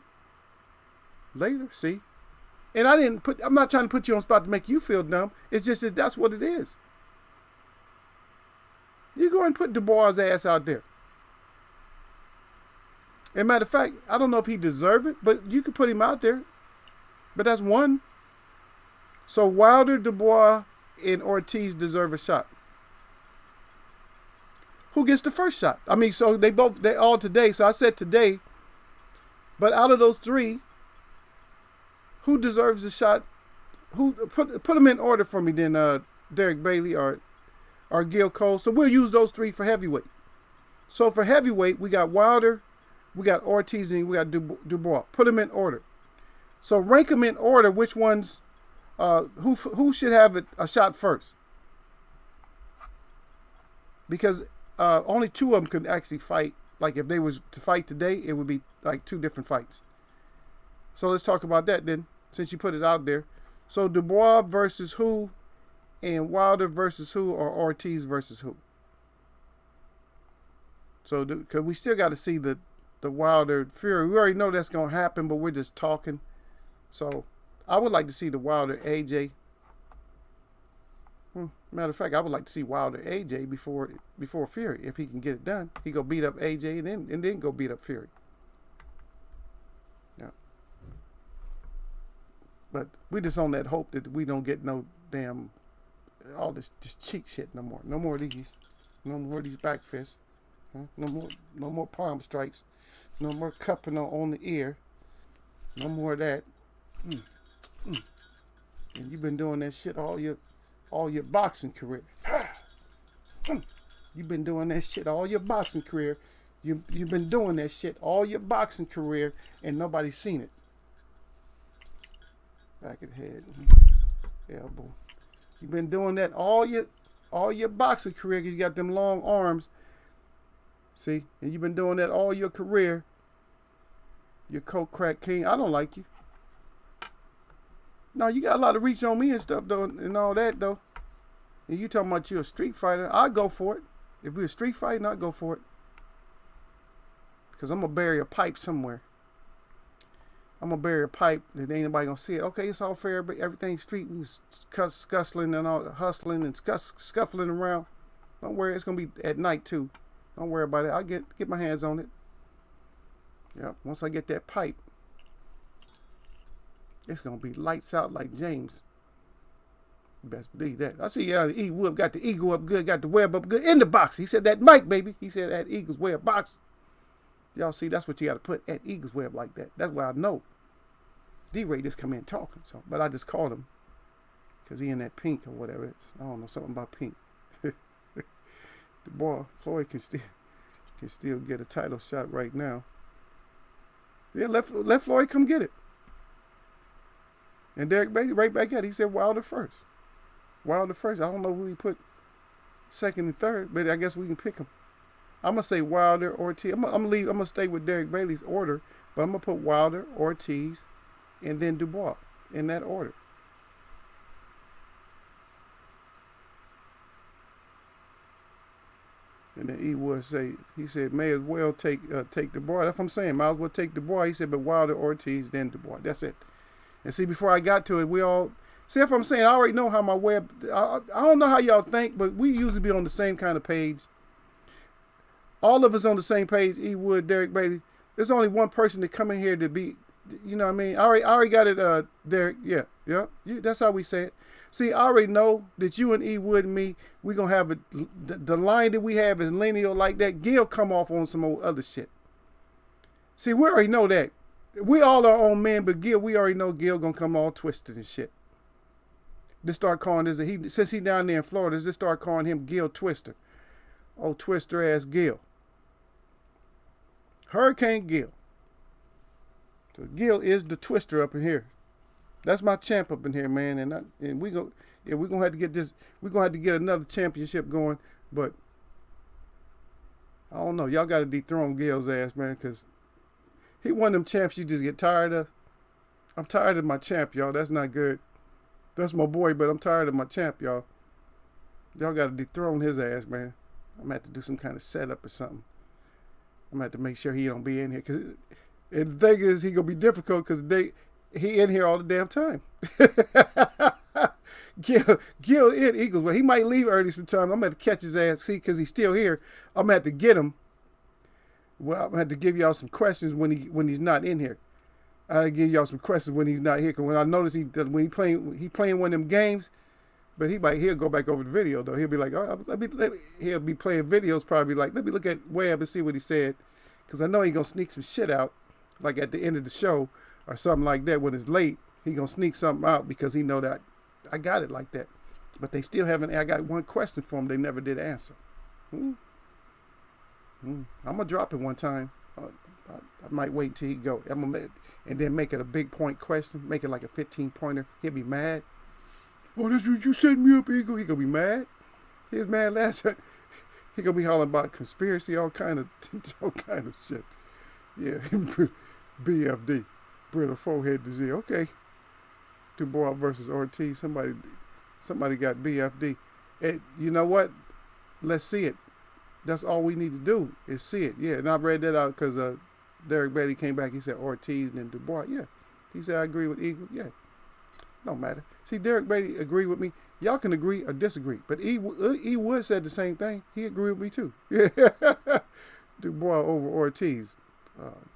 See. And I'm not trying to put you on the spot to make you feel dumb. It's just that that's what it is. You go and put Dubois' ass out there. As a matter of fact, I don't know if he deserves it, but you could put him out there. But that's one. So Wilder, Dubois, and Ortiz deserve a shot. Who gets the first shot? I mean, so they all today. So I said today. But out of those three, who deserves a shot? Who put them in order for me then, Derek Bailey or Gil Cole. So we'll use those three for heavyweight. So for heavyweight, we got Wilder, we got Ortiz, and we got Dubois. Put them in order. So rank them in order. Which ones? Who should have a shot first? Because only two of them could actually fight. Like if they was to fight today, it would be like two different fights. So let's talk about that then, since you put it out there. So Dubois versus who, and Wilder versus who, or Ortiz versus who? So because we still got to see the Wilder Fury. We already know that's gonna happen, but we're just talking. So I would like to see the Wilder AJ. Matter of fact, I would like to see Wilder AJ before Fury. If he can get it done, he go beat up AJ and then go beat up Fury. Yeah. But we just on that hope that we don't get no damn all this cheek shit no more. No more of these. No more of these back fists. Huh? No more palm strikes. No more cupping on the ear. No more of that. And you've been doing that shit all your boxing career. You've been doing that shit all your boxing career. You've been doing that shit all your boxing career, and nobody's seen it. Back of the head, elbow. You've been doing that all your boxing career because you got them long arms. See, and you've been doing that all your career. You're coke crack king. I don't like you. No, you got a lot of reach on me and stuff though, and all that though. And you talking about you a street fighter? I'll go for it. If we're street fighting, I'll go for it. Cause I'm gonna bury a pipe somewhere. I'm gonna bury a pipe that ain't nobody gonna see it. Okay, it's all fair, but everything's street and scuffling and all hustling and scuffling around. Don't worry, it's gonna be at night too. Don't worry about it. I'll get my hands on it. Yep. Once I get that pipe, it's gonna be lights out like James. Best believe that. I see E Wood got the eagle up good, got the web up good in the box. He said that Mike, baby. He said that Eagles web box. Y'all see, that's what you got to put at Eagles web like that. That's what I know. D-Ray just come in talking, so but I just called him because he in that pink or whatever it is. I don't know something about pink. The boy Floyd can still get a title shot right now. Yeah, let Floyd come get it. And Derek Bailey right back at it. He said Wilder first. Wilder first. I don't know who he put second and third, but I guess we can pick him. I'm gonna say Wilder, Ortiz. I'm gonna stay with Derek Bailey's order, but I'm gonna put Wilder, Ortiz, and then Dubois in that order. And then E Wood he said may as well take Dubois. That's what I'm saying. Might as well take Dubois. He said, but Wilder, Ortiz, then Dubois. That's it. And see, before I got to it, we all see if I'm saying I already know how my web. I don't know how y'all think, but we usually be on the same kind of page. All of us on the same page. E Wood, Derek Bailey. There's only one person that come in here to be. You know what I mean? I already got it, Derek. Yeah. That's how we say it. See, I already know that you and E Wood and me, we gonna have the line that we have is lineal like that. Gil come off on some old other shit. See, we already know that. We all our own men, but Gil, we already know Gil gonna come all twisted and shit. Just start calling this since he down there in Florida, just start calling him Gil Twister. Oh, twister ass Gil. Hurricane Gil. So Gil is the twister up in here. That's my champ up in here, man. And we're gonna have to get this. We're gonna have to get another championship going. But I don't know. Y'all got to dethrone Gil's ass, man, because he one of them champs you just get tired of. I'm tired of my champ, y'all. That's not good. That's my boy, but I'm tired of my champ, y'all. Y'all got to dethrone his ass, man. I'm gonna have to do some kind of setup or something. I'm gonna have to make sure he don't be in here, cause and the thing is, he gonna be difficult because he in here all the damn time. Gil in Eagles. Well, he might leave early sometime. I'm gonna have to catch his ass, see, because he's still here. I'm gonna have to get him. Well, I'm gonna have to give y'all some questions when he's not in here. I'll give y'all some questions when he's not here. Cause when I notice when he playing one of them games, but he'll go back over the video though. He'll be like, oh, he'll be playing videos probably like, let me look at Webb and see what he said, cause I know he gonna sneak some shit out, like at the end of the show or something like that. When it's late, he gonna sneak something out because he know that I got it like that. But they still haven't. I got one question for him they never did answer. I'm gonna drop it one time. I might wait till he go. And then make it a big point question. Make it like a 15-pointer. He'll be mad. Oh, that's what you set me up, Eagle. He gonna be mad. He was mad last time. He gonna be hollering about conspiracy, all kind of shit. Yeah, BFD, brittle forehead disease. Okay, Dubois versus Ortiz. Somebody got BFD. And you know what? Let's see it. That's all we need to do is see it. Yeah, and I read that out because Derek Bailey came back. He said Ortiz and then Dubois. Yeah, he said I agree with Eagle. Yeah, don't matter. See, Derek Bailey agreed with me. Y'all can agree or disagree. But E. Wood said the same thing. He agreed with me too. Yeah. Dubois over Ortiz.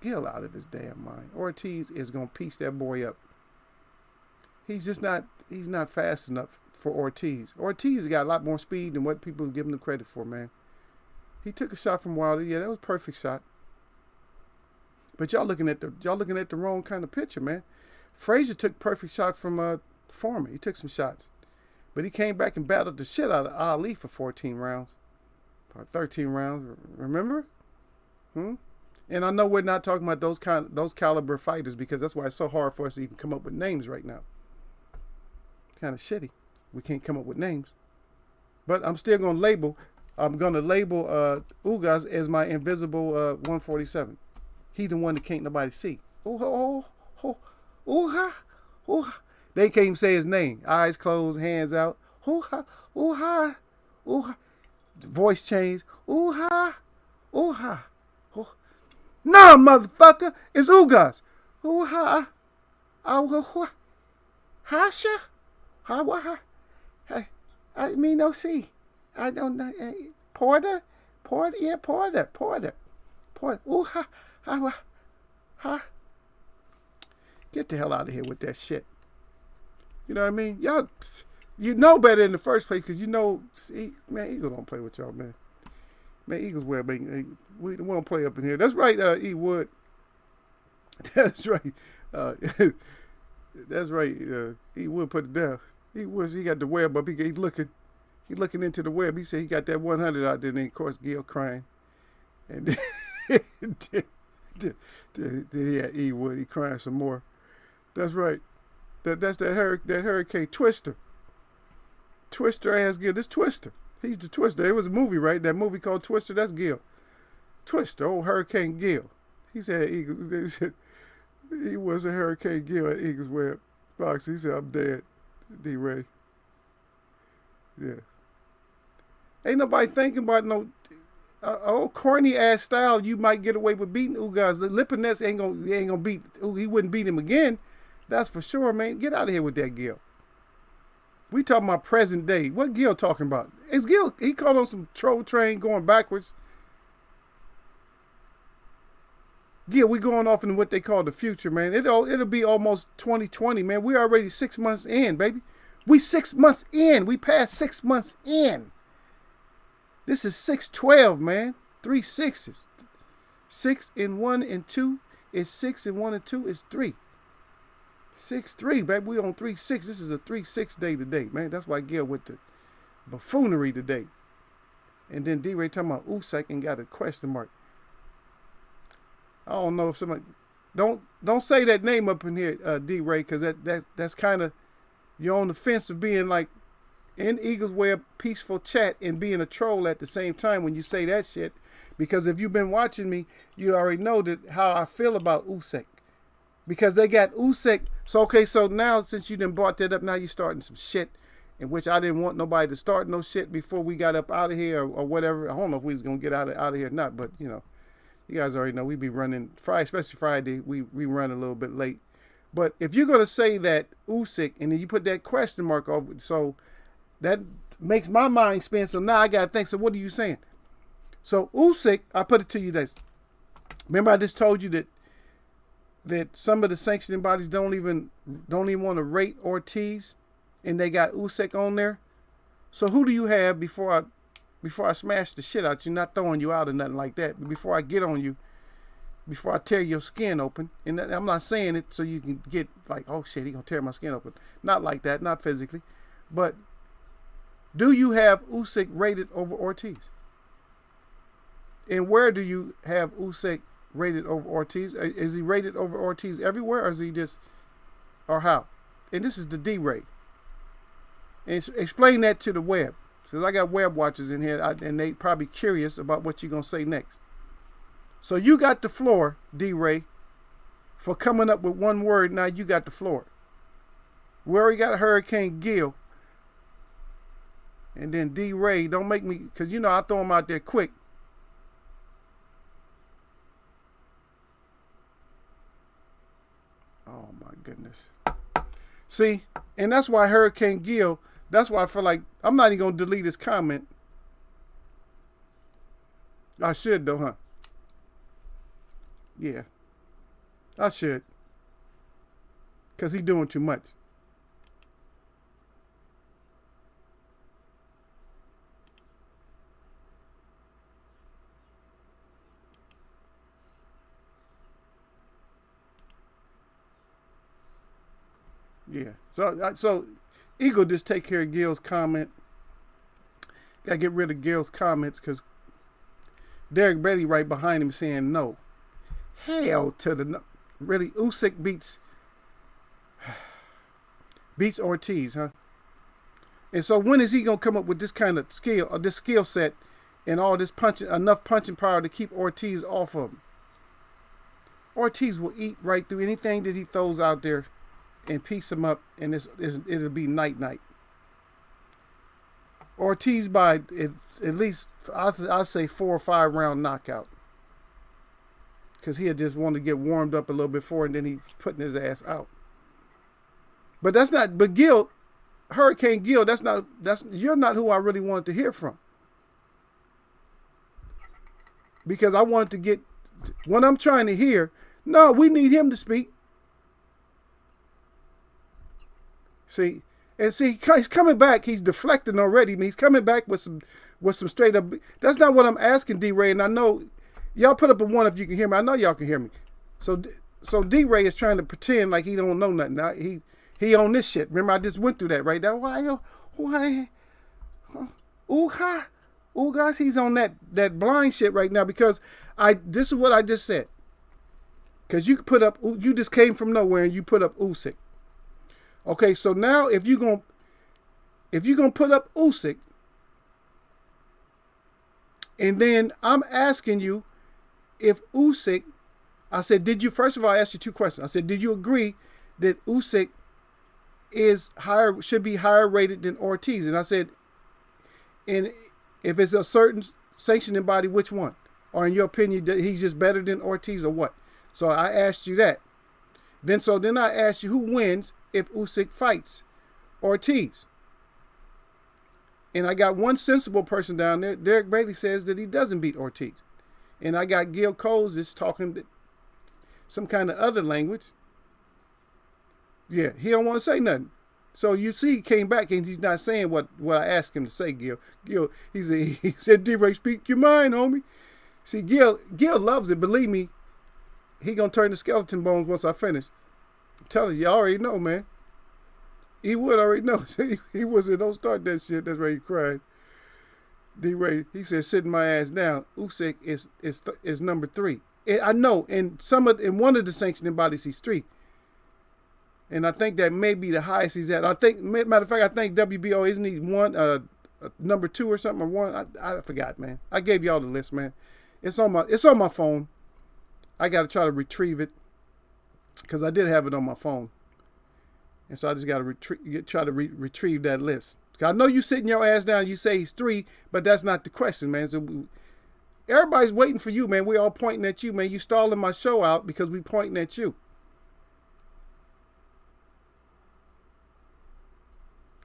Gill out of his damn mind. Ortiz is going to piece that boy up. He's not fast enough for Ortiz. Ortiz got a lot more speed than what people give him the credit for, man. He took a shot from Wilder. Yeah, that was a perfect shot. But y'all looking at the wrong kind of picture, man. Frazier took perfect shot from Foreman. He took some shots. But he came back and battled the shit out of Ali for 14 rounds. Or 13 rounds, remember? And I know we're not talking about those caliber fighters because that's why it's so hard for us to even come up with names right now. Kind of shitty. We can't come up with names. But I'm still going to label Ugas as my invisible 147. He's the one that can't nobody see. They can't even say his name. Eyes closed, hands out. Ooh-ha, ooh-ha, ooh-ha. Voice change. Ooh-ha, ooh-ha. No, motherfucker, it's Ugas. Ooh-ha. Hasha? I mean, no, see. I don't know. Porter? Yeah, Porter. Ooh-ha. Ha. Get the hell out of here with that shit. You know what I mean? Y'all, you know better in the first place because you know, see, man, Eagles don't play with y'all, man. Man, Eagles wear, man. We don't play up in here. That's right, E. Wood. That's right. That's right. E. Wood put it down. He got the web up. He looking into the web. He said he got that 100 out there. And then, of course, Gil crying. And then he had E. Wood. He crying some more. That's right. That's that hurricane Twister. Twister ass Gil. This Twister. He's the Twister. It was a movie, right? That movie called Twister. That's Gil. Twister, old Hurricane Gil. He said Eagles. He was a Hurricane Gil at Eagles Web Box. He said, I'm dead. D-Ray. Yeah. Ain't nobody thinking about no old corny ass style. You might get away with beating Ugas. The Lipinets ain't gonna beat. He wouldn't beat him again. That's for sure, man. Get out of here with that Gil. We talking about present day. What Gil talking about? Is Gil? He caught on some troll train going backwards. Gil, we going off into what they call the future, man. It'll be almost 2020, man. We already 6 months in, baby. We 6 months in. We passed 6 months in. This is 6-12, man. 3 6s. 6 and 1 and 2 is 6 and 1 and 2 is 3. 6-3, baby. We on 3-6. This is a 3-6 day today, man. That's why Gil with the buffoonery today. And then D-Ray talking about Usyk and got a question mark. I don't know if somebody don't say that name up in here, D-Ray, because that's kind of, you're on the fence of being like in Eagles Web peaceful chat and being a troll at the same time when you say that shit. Because if you've been watching me, you already know that how I feel about Usyk. Because they got Usyk. So now since you done brought that up, now you're starting some shit in which I didn't want nobody to start no shit before we got up out of here or whatever. I don't know if we was going to get out of here or not, but you know. You guys already know we be running Friday, especially Friday. We run a little bit late. But if you're gonna say that Usyk and then you put that question mark over, so that makes my mind spin. So now I gotta think. So what are you saying? So Usyk, I put it to you this. Remember I just told you that some of the sanctioning bodies don't even want to rate Ortiz, and they got Usyk on there. So who do you have before I smash the shit out you, not throwing you out or nothing like that, but before I get on you, before I tear your skin open, and I'm not saying it so you can get like, oh shit, he gonna tear my skin open. Not like that, not physically. But do you have Usyk rated over Ortiz? And where do you have Usyk rated over Ortiz? Is he rated over Ortiz everywhere, or is he just, or how? And this is the D-Ray. And explain that to the web. Because I got web watchers in here, and they probably curious about what you're going to say next. So you got the floor, D-Ray, for coming up with one word. Now you got the floor. We already got Hurricane Gil. And then D-Ray, don't make me, because you know I throw him out there quick. Oh my goodness. See, and that's why Hurricane Gil That's why I feel like I'm not even gonna delete his comment. I should though, huh? Yeah, I should, cause he doing too much. Yeah. So Eagle just take care of Gil's comment. Gotta get rid of Gil's comments because Derek Bailey right behind him saying no. Hell to the no. Really, Usyk beats Ortiz, huh? And so when is he gonna come up with this kind of skill or this skill set and all this enough punching power to keep Ortiz off of him? Ortiz will eat right through anything that he throws out there and piece him up, and it'll be night. Ortiz by at least I'd say 4 or 5 round knockout, because he had just wanted to get warmed up a little bit before, and then he's putting his ass out. But that's not. But Gil, Hurricane Gil, you're not who I really wanted to hear from, because I wanted to get what I'm trying to hear. No, we need him to speak. See, he's coming back. He's deflecting already. I mean, he's coming back with some straight up. That's not what I'm asking, D-Ray. And I know y'all put up a 1 if you can hear me. I know y'all can hear me. So D-Ray is trying to pretend like he don't know nothing. Now, he on this shit. Remember, I just went through that, right? That why, guys, he's on that blind shit right now because this is what I just said. Because you just came from nowhere and you put up Usyk. Okay, so now if you're gonna put up Usyk, and then I'm asking you if Usyk, I said, first of all, I asked you 2 questions. I said, did you agree that Usyk should be higher rated than Ortiz? And I said, and if it's a certain sanctioning body, which one? Or in your opinion, that he's just better than Ortiz or what? So I asked you that. Then I asked you who wins if Usyk fights Ortiz. And I got one sensible person down there. Derek Bailey says that he doesn't beat Ortiz. And I got Gil Coles is talking some kind of other language. Yeah, he don't want to say nothing. So you see, he came back and he's not saying what I asked him to say, Gil. He said, D-Ray, speak your mind, homie. See, Gil loves it. Believe me, he gonna turn the skeleton bones once I finish. I'm telling you, already know, man. He would already know. He wasn't, don't start that shit. That's why he cried. D-Ray, he said, sitting my ass down. Usyk is number 3. I know, in one of the sanctioning bodies, he's 3. And I think that may be the highest he's at. Matter of fact, I think WBO, isn't he number 2 or something, or 1? I forgot, man. I gave y'all the list, man. It's on my phone. I got to try to retrieve it because I did have it on my phone. And so I just got to try to retrieve that list. I know you sitting your ass down, you say he's 3, but that's not the question, man. So everybody's waiting for you, man. We all pointing at you, man. You stalling my show out because we pointing at you.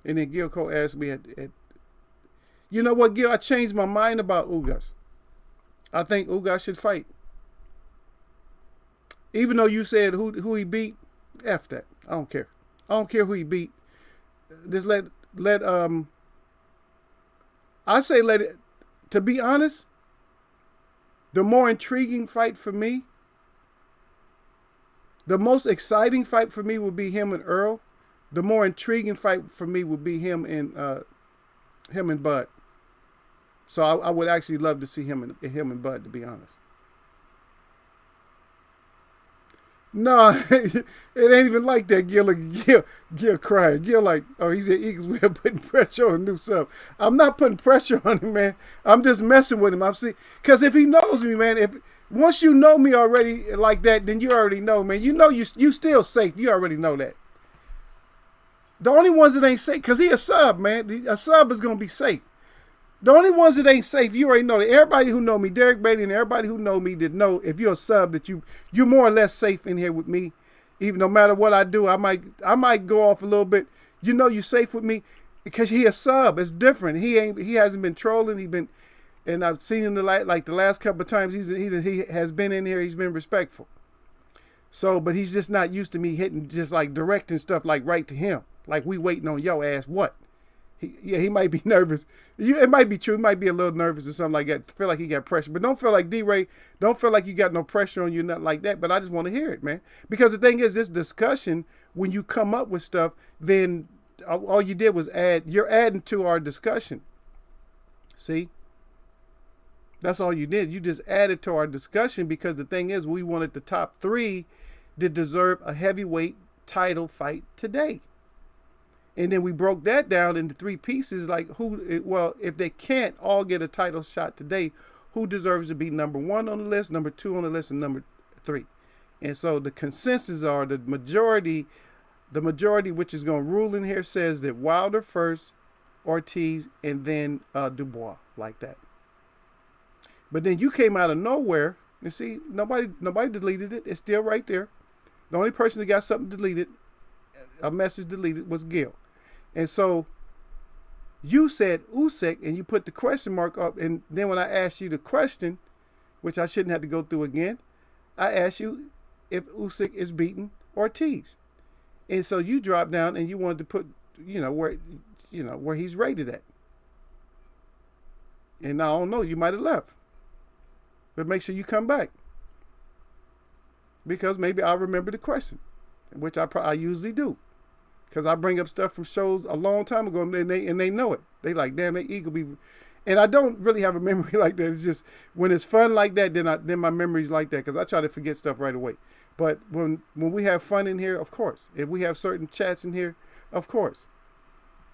And then Gil Cole asked me, you know what, Gil? I changed my mind about Ugas. I think Ugas should fight. Even though you said who he beat, F that. I don't care. I don't care who he beat. Just I say let it, to be honest, the more intriguing fight for me, the most exciting fight for me would be him and Earl. The more intriguing fight for me would be him and Bud. So I would actually love to see him and Bud, to be honest. No, it ain't even like that. Gil crying. Gil like, oh, he said Eagles, we're putting pressure on new sub. I'm not putting pressure on him, man. I'm just messing with him. Because if he knows me, man, once you know me already like that, then you already know, man. You know you still safe. You already know that. The only ones that ain't safe, because he a sub, man. A sub is going to be safe. The only ones that ain't safe, you already know that. Everybody who know me, Derek Bailey and everybody who know me, that know if you're a sub that you're more or less safe in here with me. Even no matter what I do, I might go off a little bit. You know you're safe with me. because he a sub. It's different. He hasn't been trolling. He been, and I've seen him like the last couple of times he has been in here. He's been respectful. So, but he's just not used to me hitting just like directing stuff like right to him. Like we waiting on your ass. What? He might be nervous. It might be true. He might be a little nervous or something like that. Feel like he got pressure, but don't feel like D-Ray. Don't feel like you got no pressure on you, nothing like that. But I just want to hear it, man. Because the thing is, this discussion, when you come up with stuff, then all you did was add. You're adding to our discussion. See, that's all you did. You just added to our discussion because the thing is, we wanted the top 3 to deserve a heavyweight title fight today. And then we broke that down into 3 pieces, like well, if they can't all get a title shot today, who deserves to be number 1 on the list, number 2 on the list, and number 3. And so the consensus are the majority, which is going to rule in here, says that Wilder first, Ortiz, and then Dubois, like that. But then you came out of nowhere. You see, nobody deleted it. It's still right there. The only person that got something deleted, a message deleted, was Gil. And so you said Usyk, and you put the question mark up. And then when I asked you the question, which I shouldn't have to go through again, I asked you if Usyk is beating Ortiz. And so you dropped down and you wanted to put, where he's rated at. And I don't know, you might have left. But make sure you come back. Because maybe I'll remember the question, which I usually do. Because I bring up stuff from shows a long time ago, and they know it. They like, damn, they ego be. And I don't really have a memory like that. It's just when it's fun like that, then my memory's like that. Because I try to forget stuff right away. But when we have fun in here, of course. If we have certain chats in here, of course.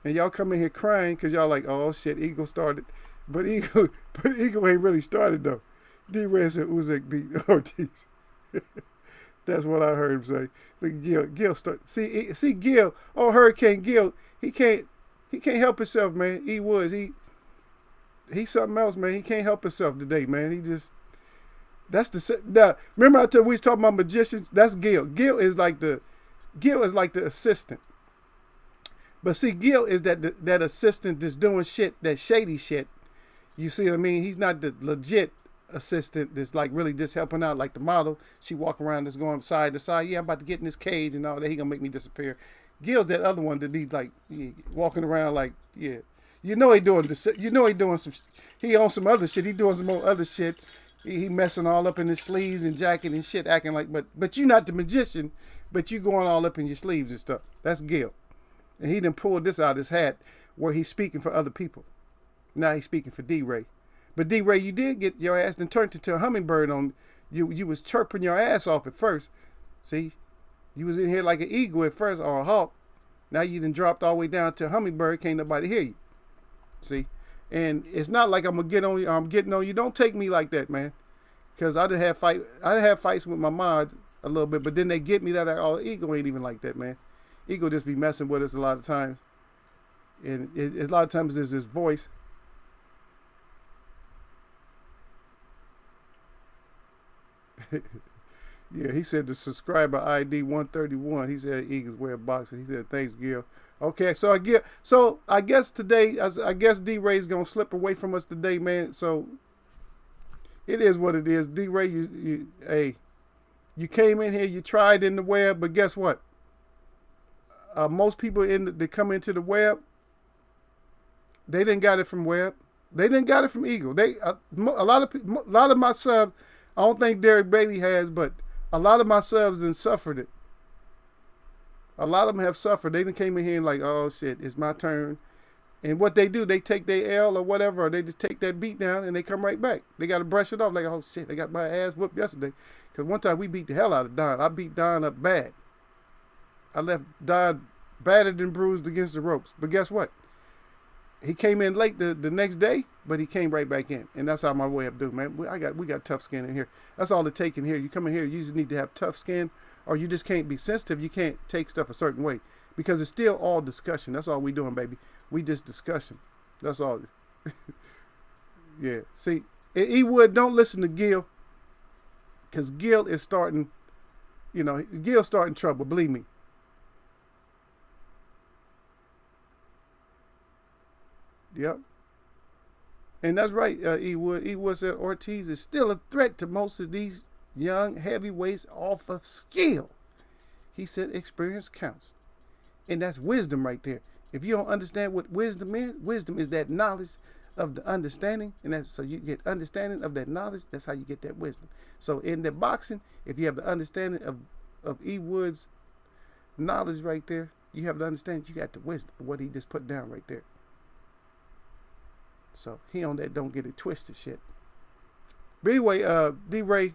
And y'all come in here crying because y'all like, oh shit, ego started. But ego ain't really started though. D-Ray said Usyk beat Ortiz. That's what I heard him say. Look, Gil start. See Gil. Oh, Hurricane Gil. He can't help himself, man. He's something else, man. He can't help himself today, man. Remember I told we was talking about magicians. That's Gil. Gil is like the assistant. But see, Gil is that assistant that's doing shit, that shady shit. You see what I mean? He's not the legit assistant that's like really just helping out, like the model. She walk around just going side to side. Yeah, I'm about to get in this cage and all that. He gonna make me disappear. Gil's that other one that be like walking around like, yeah. He doing some, he on some other shit. He doing some more other shit. He messing all up in his sleeves and jacket and shit, acting like, but you not the magician, but you going all up in your sleeves and stuff. That's Gil. And he done pulled this out of his hat where he's speaking for other people. Now he's speaking for D-Ray. But D-Ray, you did get your ass and turned into a hummingbird on you. You was chirping your ass off at first. See, you was in here like an eagle at first or a hawk. Now you done dropped all the way down to a hummingbird. Can't nobody hear you. See, and it's not like I'm gonna get on you. I'm getting on you. Don't take me like that, man. Because I done have fights with my mod a little bit, but then they get me that ego ain't even like that, man. Ego just be messing with us a lot of times, and a lot of times it's his voice. Yeah, he said the subscriber ID 131. He said Eagles wear boxing. He said thanks, Gil. Okay, so I guess today, I guess D-Ray's gonna slip away from us today, man. So it is what it is. D-Ray, you came in here, you tried in the web, but guess what? Most people that come into the web, they didn't got it from web. They didn't got it from Eagle. A lot of my subs. I don't think Derek Bailey has, but a lot of my subs and suffered it. A lot of them have suffered. They done came in here and like, oh shit, it's my turn. And what they do, they take their L or whatever, or they just take that beat down and they come right back. They got to brush it off like, oh shit, they got my ass whooped yesterday. Because one time we beat the hell out of Don. I beat Don up bad. I left Don battered and bruised against the ropes. But guess what? He came in late the next day, but he came right back in. And that's how my way up do, man. We got tough skin in here. That's all it takes in here. You come in here, you just need to have tough skin, or you just can't be sensitive. You can't take stuff a certain way. Because it's still all discussion. That's all we doing, baby. We just discussion. That's all. Yeah. See, Ewood, don't listen to Gil. Because Gil is starting, Gil's starting trouble, believe me. Yep. And that's right, E. Wood. E. Wood said Ortiz is still a threat to most of these young heavyweights off of skill. He said experience counts. And that's wisdom right there. If you don't understand what wisdom is that knowledge of the understanding. And that's so you get understanding of that knowledge. That's how you get that wisdom. So in the boxing, if you have the understanding of E. Wood's knowledge right there, you have the understanding, you got the wisdom of what he just put down right there. So he on that don't get it twisted shit. But anyway, D-Ray.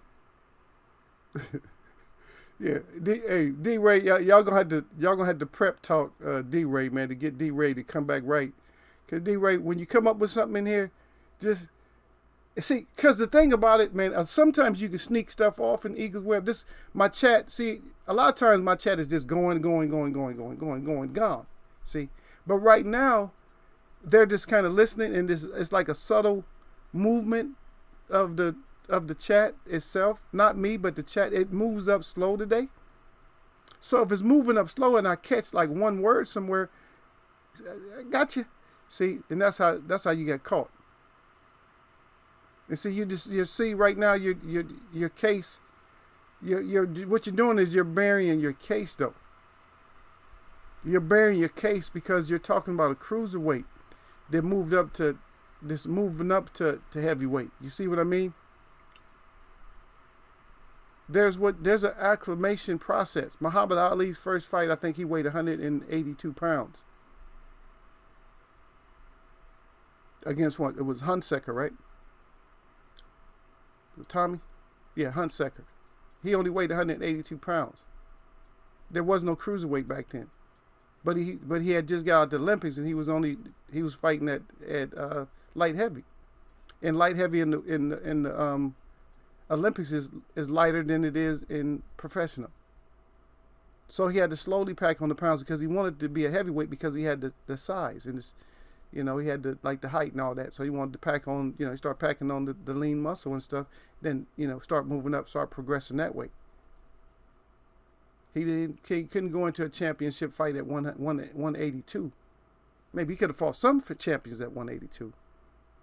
Yeah, D-Ray, y'all gonna have to prep talk D-Ray, man, to get D-Ray to come back right. Cause D-Ray, when you come up with something in here, just see, cause the thing about it, man, sometimes you can sneak stuff off in Eagles Web. This my chat, see, a lot of times my chat is just going, gone. See, but right now, they're just kind of listening, and this it's like a subtle movement of the chat itself. Not me, but the chat. It moves up slow today. So if it's moving up slow and I catch like one word somewhere, I got you. See, and that's how you get caught. And see, you see right now your case. What you're doing is you're burying your case though. You're burying your case because you're talking about a cruiserweight that moved up to moving up to heavyweight. You see what I mean? There's an acclimation process. Muhammad Ali's first fight, I think he weighed 182 pounds. Against what? It was Hunsaker, right? Tommy? Yeah, Hunsaker. He only weighed 182 pounds. There was no cruiserweight back then. But he had just got out of the Olympics, and he was fighting at light heavy. And light heavy in the Olympics is lighter than it is in professional. So he had to slowly pack on the pounds because he wanted to be a heavyweight because he had the size and this, he had the height and all that. So he wanted to pack on, he start packing on the lean muscle and stuff. Then start moving up, start progressing that way. He couldn't go into a championship fight at 182. Maybe he could have fought some for champions at 182.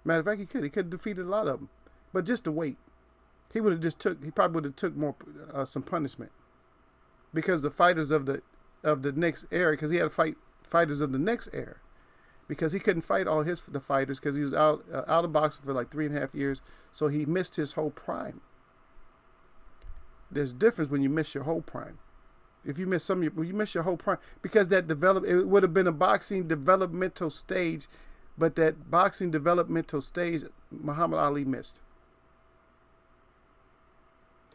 Matter of fact, he could have defeated a lot of them, but just the weight. He probably would have took more some punishment because the fighters of the next era, because he had to fight fighters of the next era, because he couldn't fight all the fighters because he was out of boxing for like 3.5 years, so he missed his whole prime. There's a difference when you miss your whole prime. If you miss you miss your whole prime, because it would have been a boxing developmental stage, but that boxing developmental stage, Muhammad Ali missed.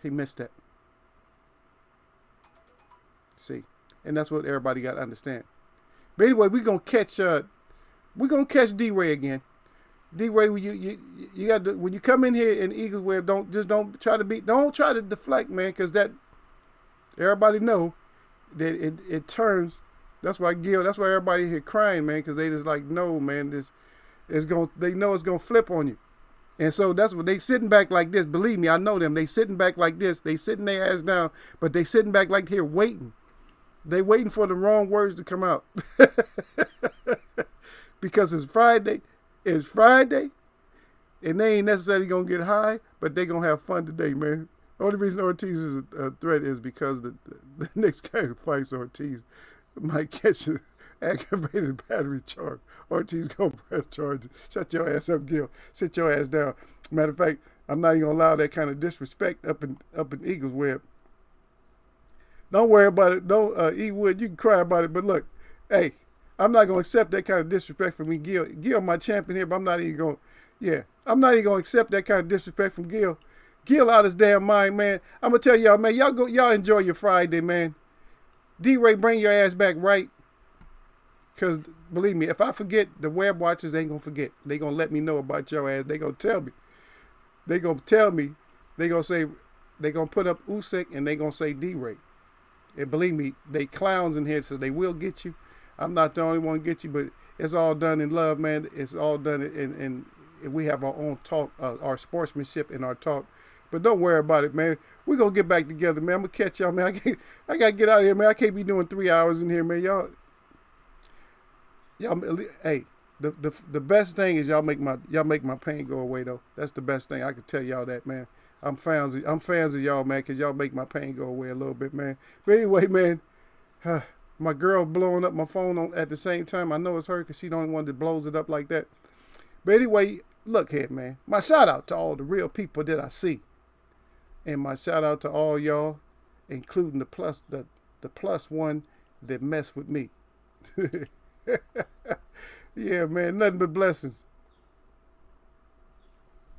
He missed that. See, and that's what everybody got to understand. But anyway, we're gonna catch D-Ray again. D-Ray, you got to, when you come in here in Eagles Web, don't try to deflect, man, because that everybody know that it turns. That's why everybody here crying, man, because they just like, no, man, they know it's gonna flip on you. And so that's what they sitting back like this. Believe me, I know them. They sitting back like this. They sitting their ass down, but they sitting back like here waiting. They waiting for the wrong words to come out. Because it's Friday. It's Friday. And they ain't necessarily going to get high, but they going to have fun today, man. The only reason Ortiz is a threat is because the next guy who fights Ortiz might catch an aggravated battery charge. Ortiz going to press charges. Shut your ass up, Gil. Sit your ass down. Matter of fact, I'm not even going to allow that kind of disrespect up in Eagles Web. Don't worry about it. Don't, E. Wood, you can cry about it, but look, hey, I'm not going to accept that kind of disrespect from me, Gil. Gil, my champion here, but I'm not even going to accept that kind of disrespect from Gil. Gil out his damn mind, man. I'm going to tell y'all, man, y'all enjoy your Friday, man. D-Ray, bring your ass back right. Because, believe me, if I forget, the web watchers ain't going to forget. They going to let me know about your ass. They going to tell me. They going to tell me. They going to say, they going to put up Usyk and they going to say D-Ray. And believe me, they clowns in here, so they will get you. I'm not the only one to get you, but it's all done in love, man. It's all done in we have our own talk, our sportsmanship in our talk. But don't worry about it, man. We're going to get back together, man. I'm going to catch y'all, man. I got to get out of here, man. I can't be doing 3 hours in here, man. Y'all, hey, The best thing is y'all make my pain go away though. That's the best thing I can tell y'all that, man. I'm fans of y'all, man, because y'all make my pain go away a little bit, man. But anyway, man, my girl blowing up my phone at the same time. I know it's her because she the only one that blows it up like that. But anyway, look here, man. My shout out to all the real people that I see. And my shout out to all y'all, including the plus one that mess with me. Yeah, man, nothing but blessings.